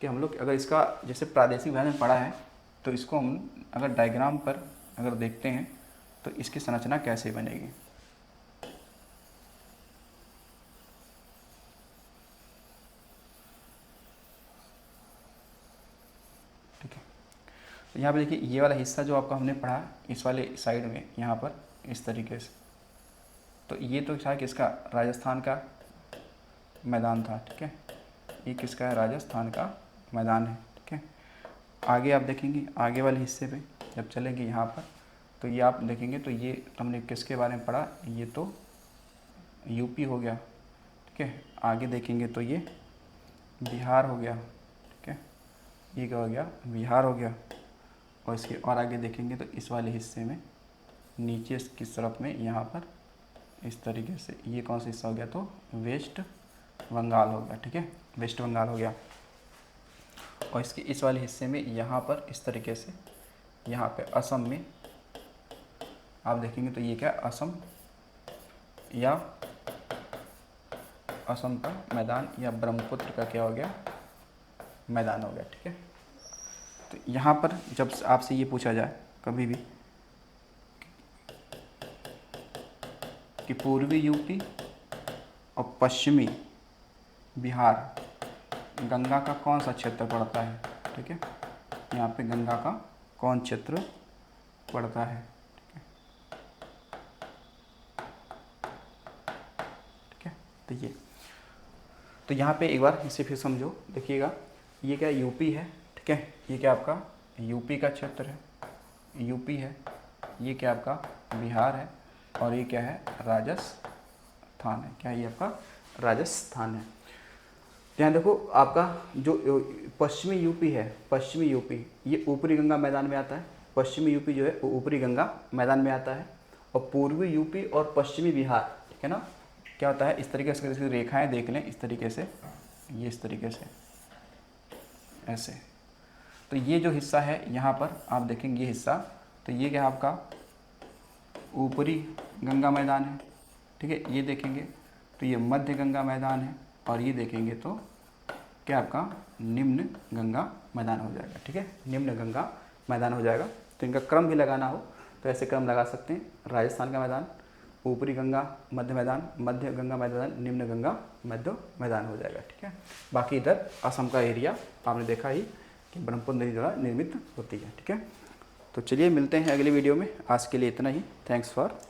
कि हम लोग अगर इसका जैसे प्रादेशिक विभाजन पढ़ा है तो इसको हम अगर डायग्राम पर अगर देखते हैं तो इसकी संरचना कैसे बनेगी, ठीक है। तो यहाँ पे देखिए ये वाला हिस्सा जो आपका हमने पढ़ा इस वाले साइड में यहाँ पर इस तरीके से, तो ये तो था किसका, राजस्थान का मैदान था, ठीक है, ये किसका है, राजस्थान का मैदान है, ठीक है। आगे आप देखेंगे आगे वाले हिस्से पे जब चलेंगे यहाँ पर तो ये आप देखेंगे तो ये हमने किसके बारे में पढ़ा, ये तो यूपी हो गया, ठीक है। आगे देखेंगे तो ये बिहार हो गया, ठीक है, ये क्या हो गया, बिहार हो गया। और इसके और आगे देखेंगे तो इस वाले हिस्से में नीचे की तरफ में यहाँ पर इस तरीके से ये कौन सा हिस्सा हो गया, तो वेस्ट बंगाल हो गया, ठीक है, वेस्ट बंगाल हो गया। और इसके इस वाले हिस्से में यहाँ पर इस तरीके से यहाँ पे असम में आप देखेंगे तो ये क्या असम या असम का मैदान या ब्रह्मपुत्र का क्या हो गया मैदान हो गया, ठीक है। तो यहाँ पर जब आपसे ये पूछा जाए कभी भी कि पूर्वी यूपी और पश्चिमी बिहार गंगा का कौन सा क्षेत्र पड़ता है, ठीक है, यहाँ पे गंगा का कौन क्षेत्र पड़ता है, ठीक है। तो यहाँ पे एक बार इसे फिर समझो, देखिएगा ये क्या यूपी है, ठीक है, ये क्या आपका यूपी का क्षेत्र है, यूपी है, ये क्या आपका बिहार है, और ये क्या है राजस्थान है, क्या ये आपका राजस्थान है। यहाँ देखो आपका जो पश्चिमी यूपी है, पश्चिमी यूपी ये ऊपरी गंगा मैदान में आता है, पश्चिमी यूपी जो है वो ऊपरी गंगा मैदान में आता है। और पूर्वी यूपी और पश्चिमी बिहार, ठीक है ना, क्या होता है इस तरीके से रेखाएं देख लें इस तरीके से, ये इस तरीके से ऐसे। तो ये जो हिस्सा है यहाँ पर आप देखेंगे ये हिस्सा, तो ये क्या आपका ऊपरी गंगा मैदान है, ठीक है, ये देखेंगे तो ये मध्य गंगा मैदान है, और ये देखेंगे तो क्या आपका निम्न गंगा मैदान हो जाएगा, ठीक है, निम्न गंगा मैदान हो जाएगा। तो इनका क्रम भी लगाना हो तो ऐसे क्रम लगा सकते हैं, राजस्थान का मैदान, ऊपरी गंगा मध्य मैदान, मध्य गंगा मैदान, निम्न गंगा मध्य मैदान हो जाएगा, ठीक है। बाकी इधर असम का एरिया आपने देखा ही कि ब्रह्मपुत्र नदी द्वारा निर्मित होती है, ठीक है। तो चलिए मिलते हैं अगले वीडियो में, आज के लिए इतना ही, थैंक्स फॉर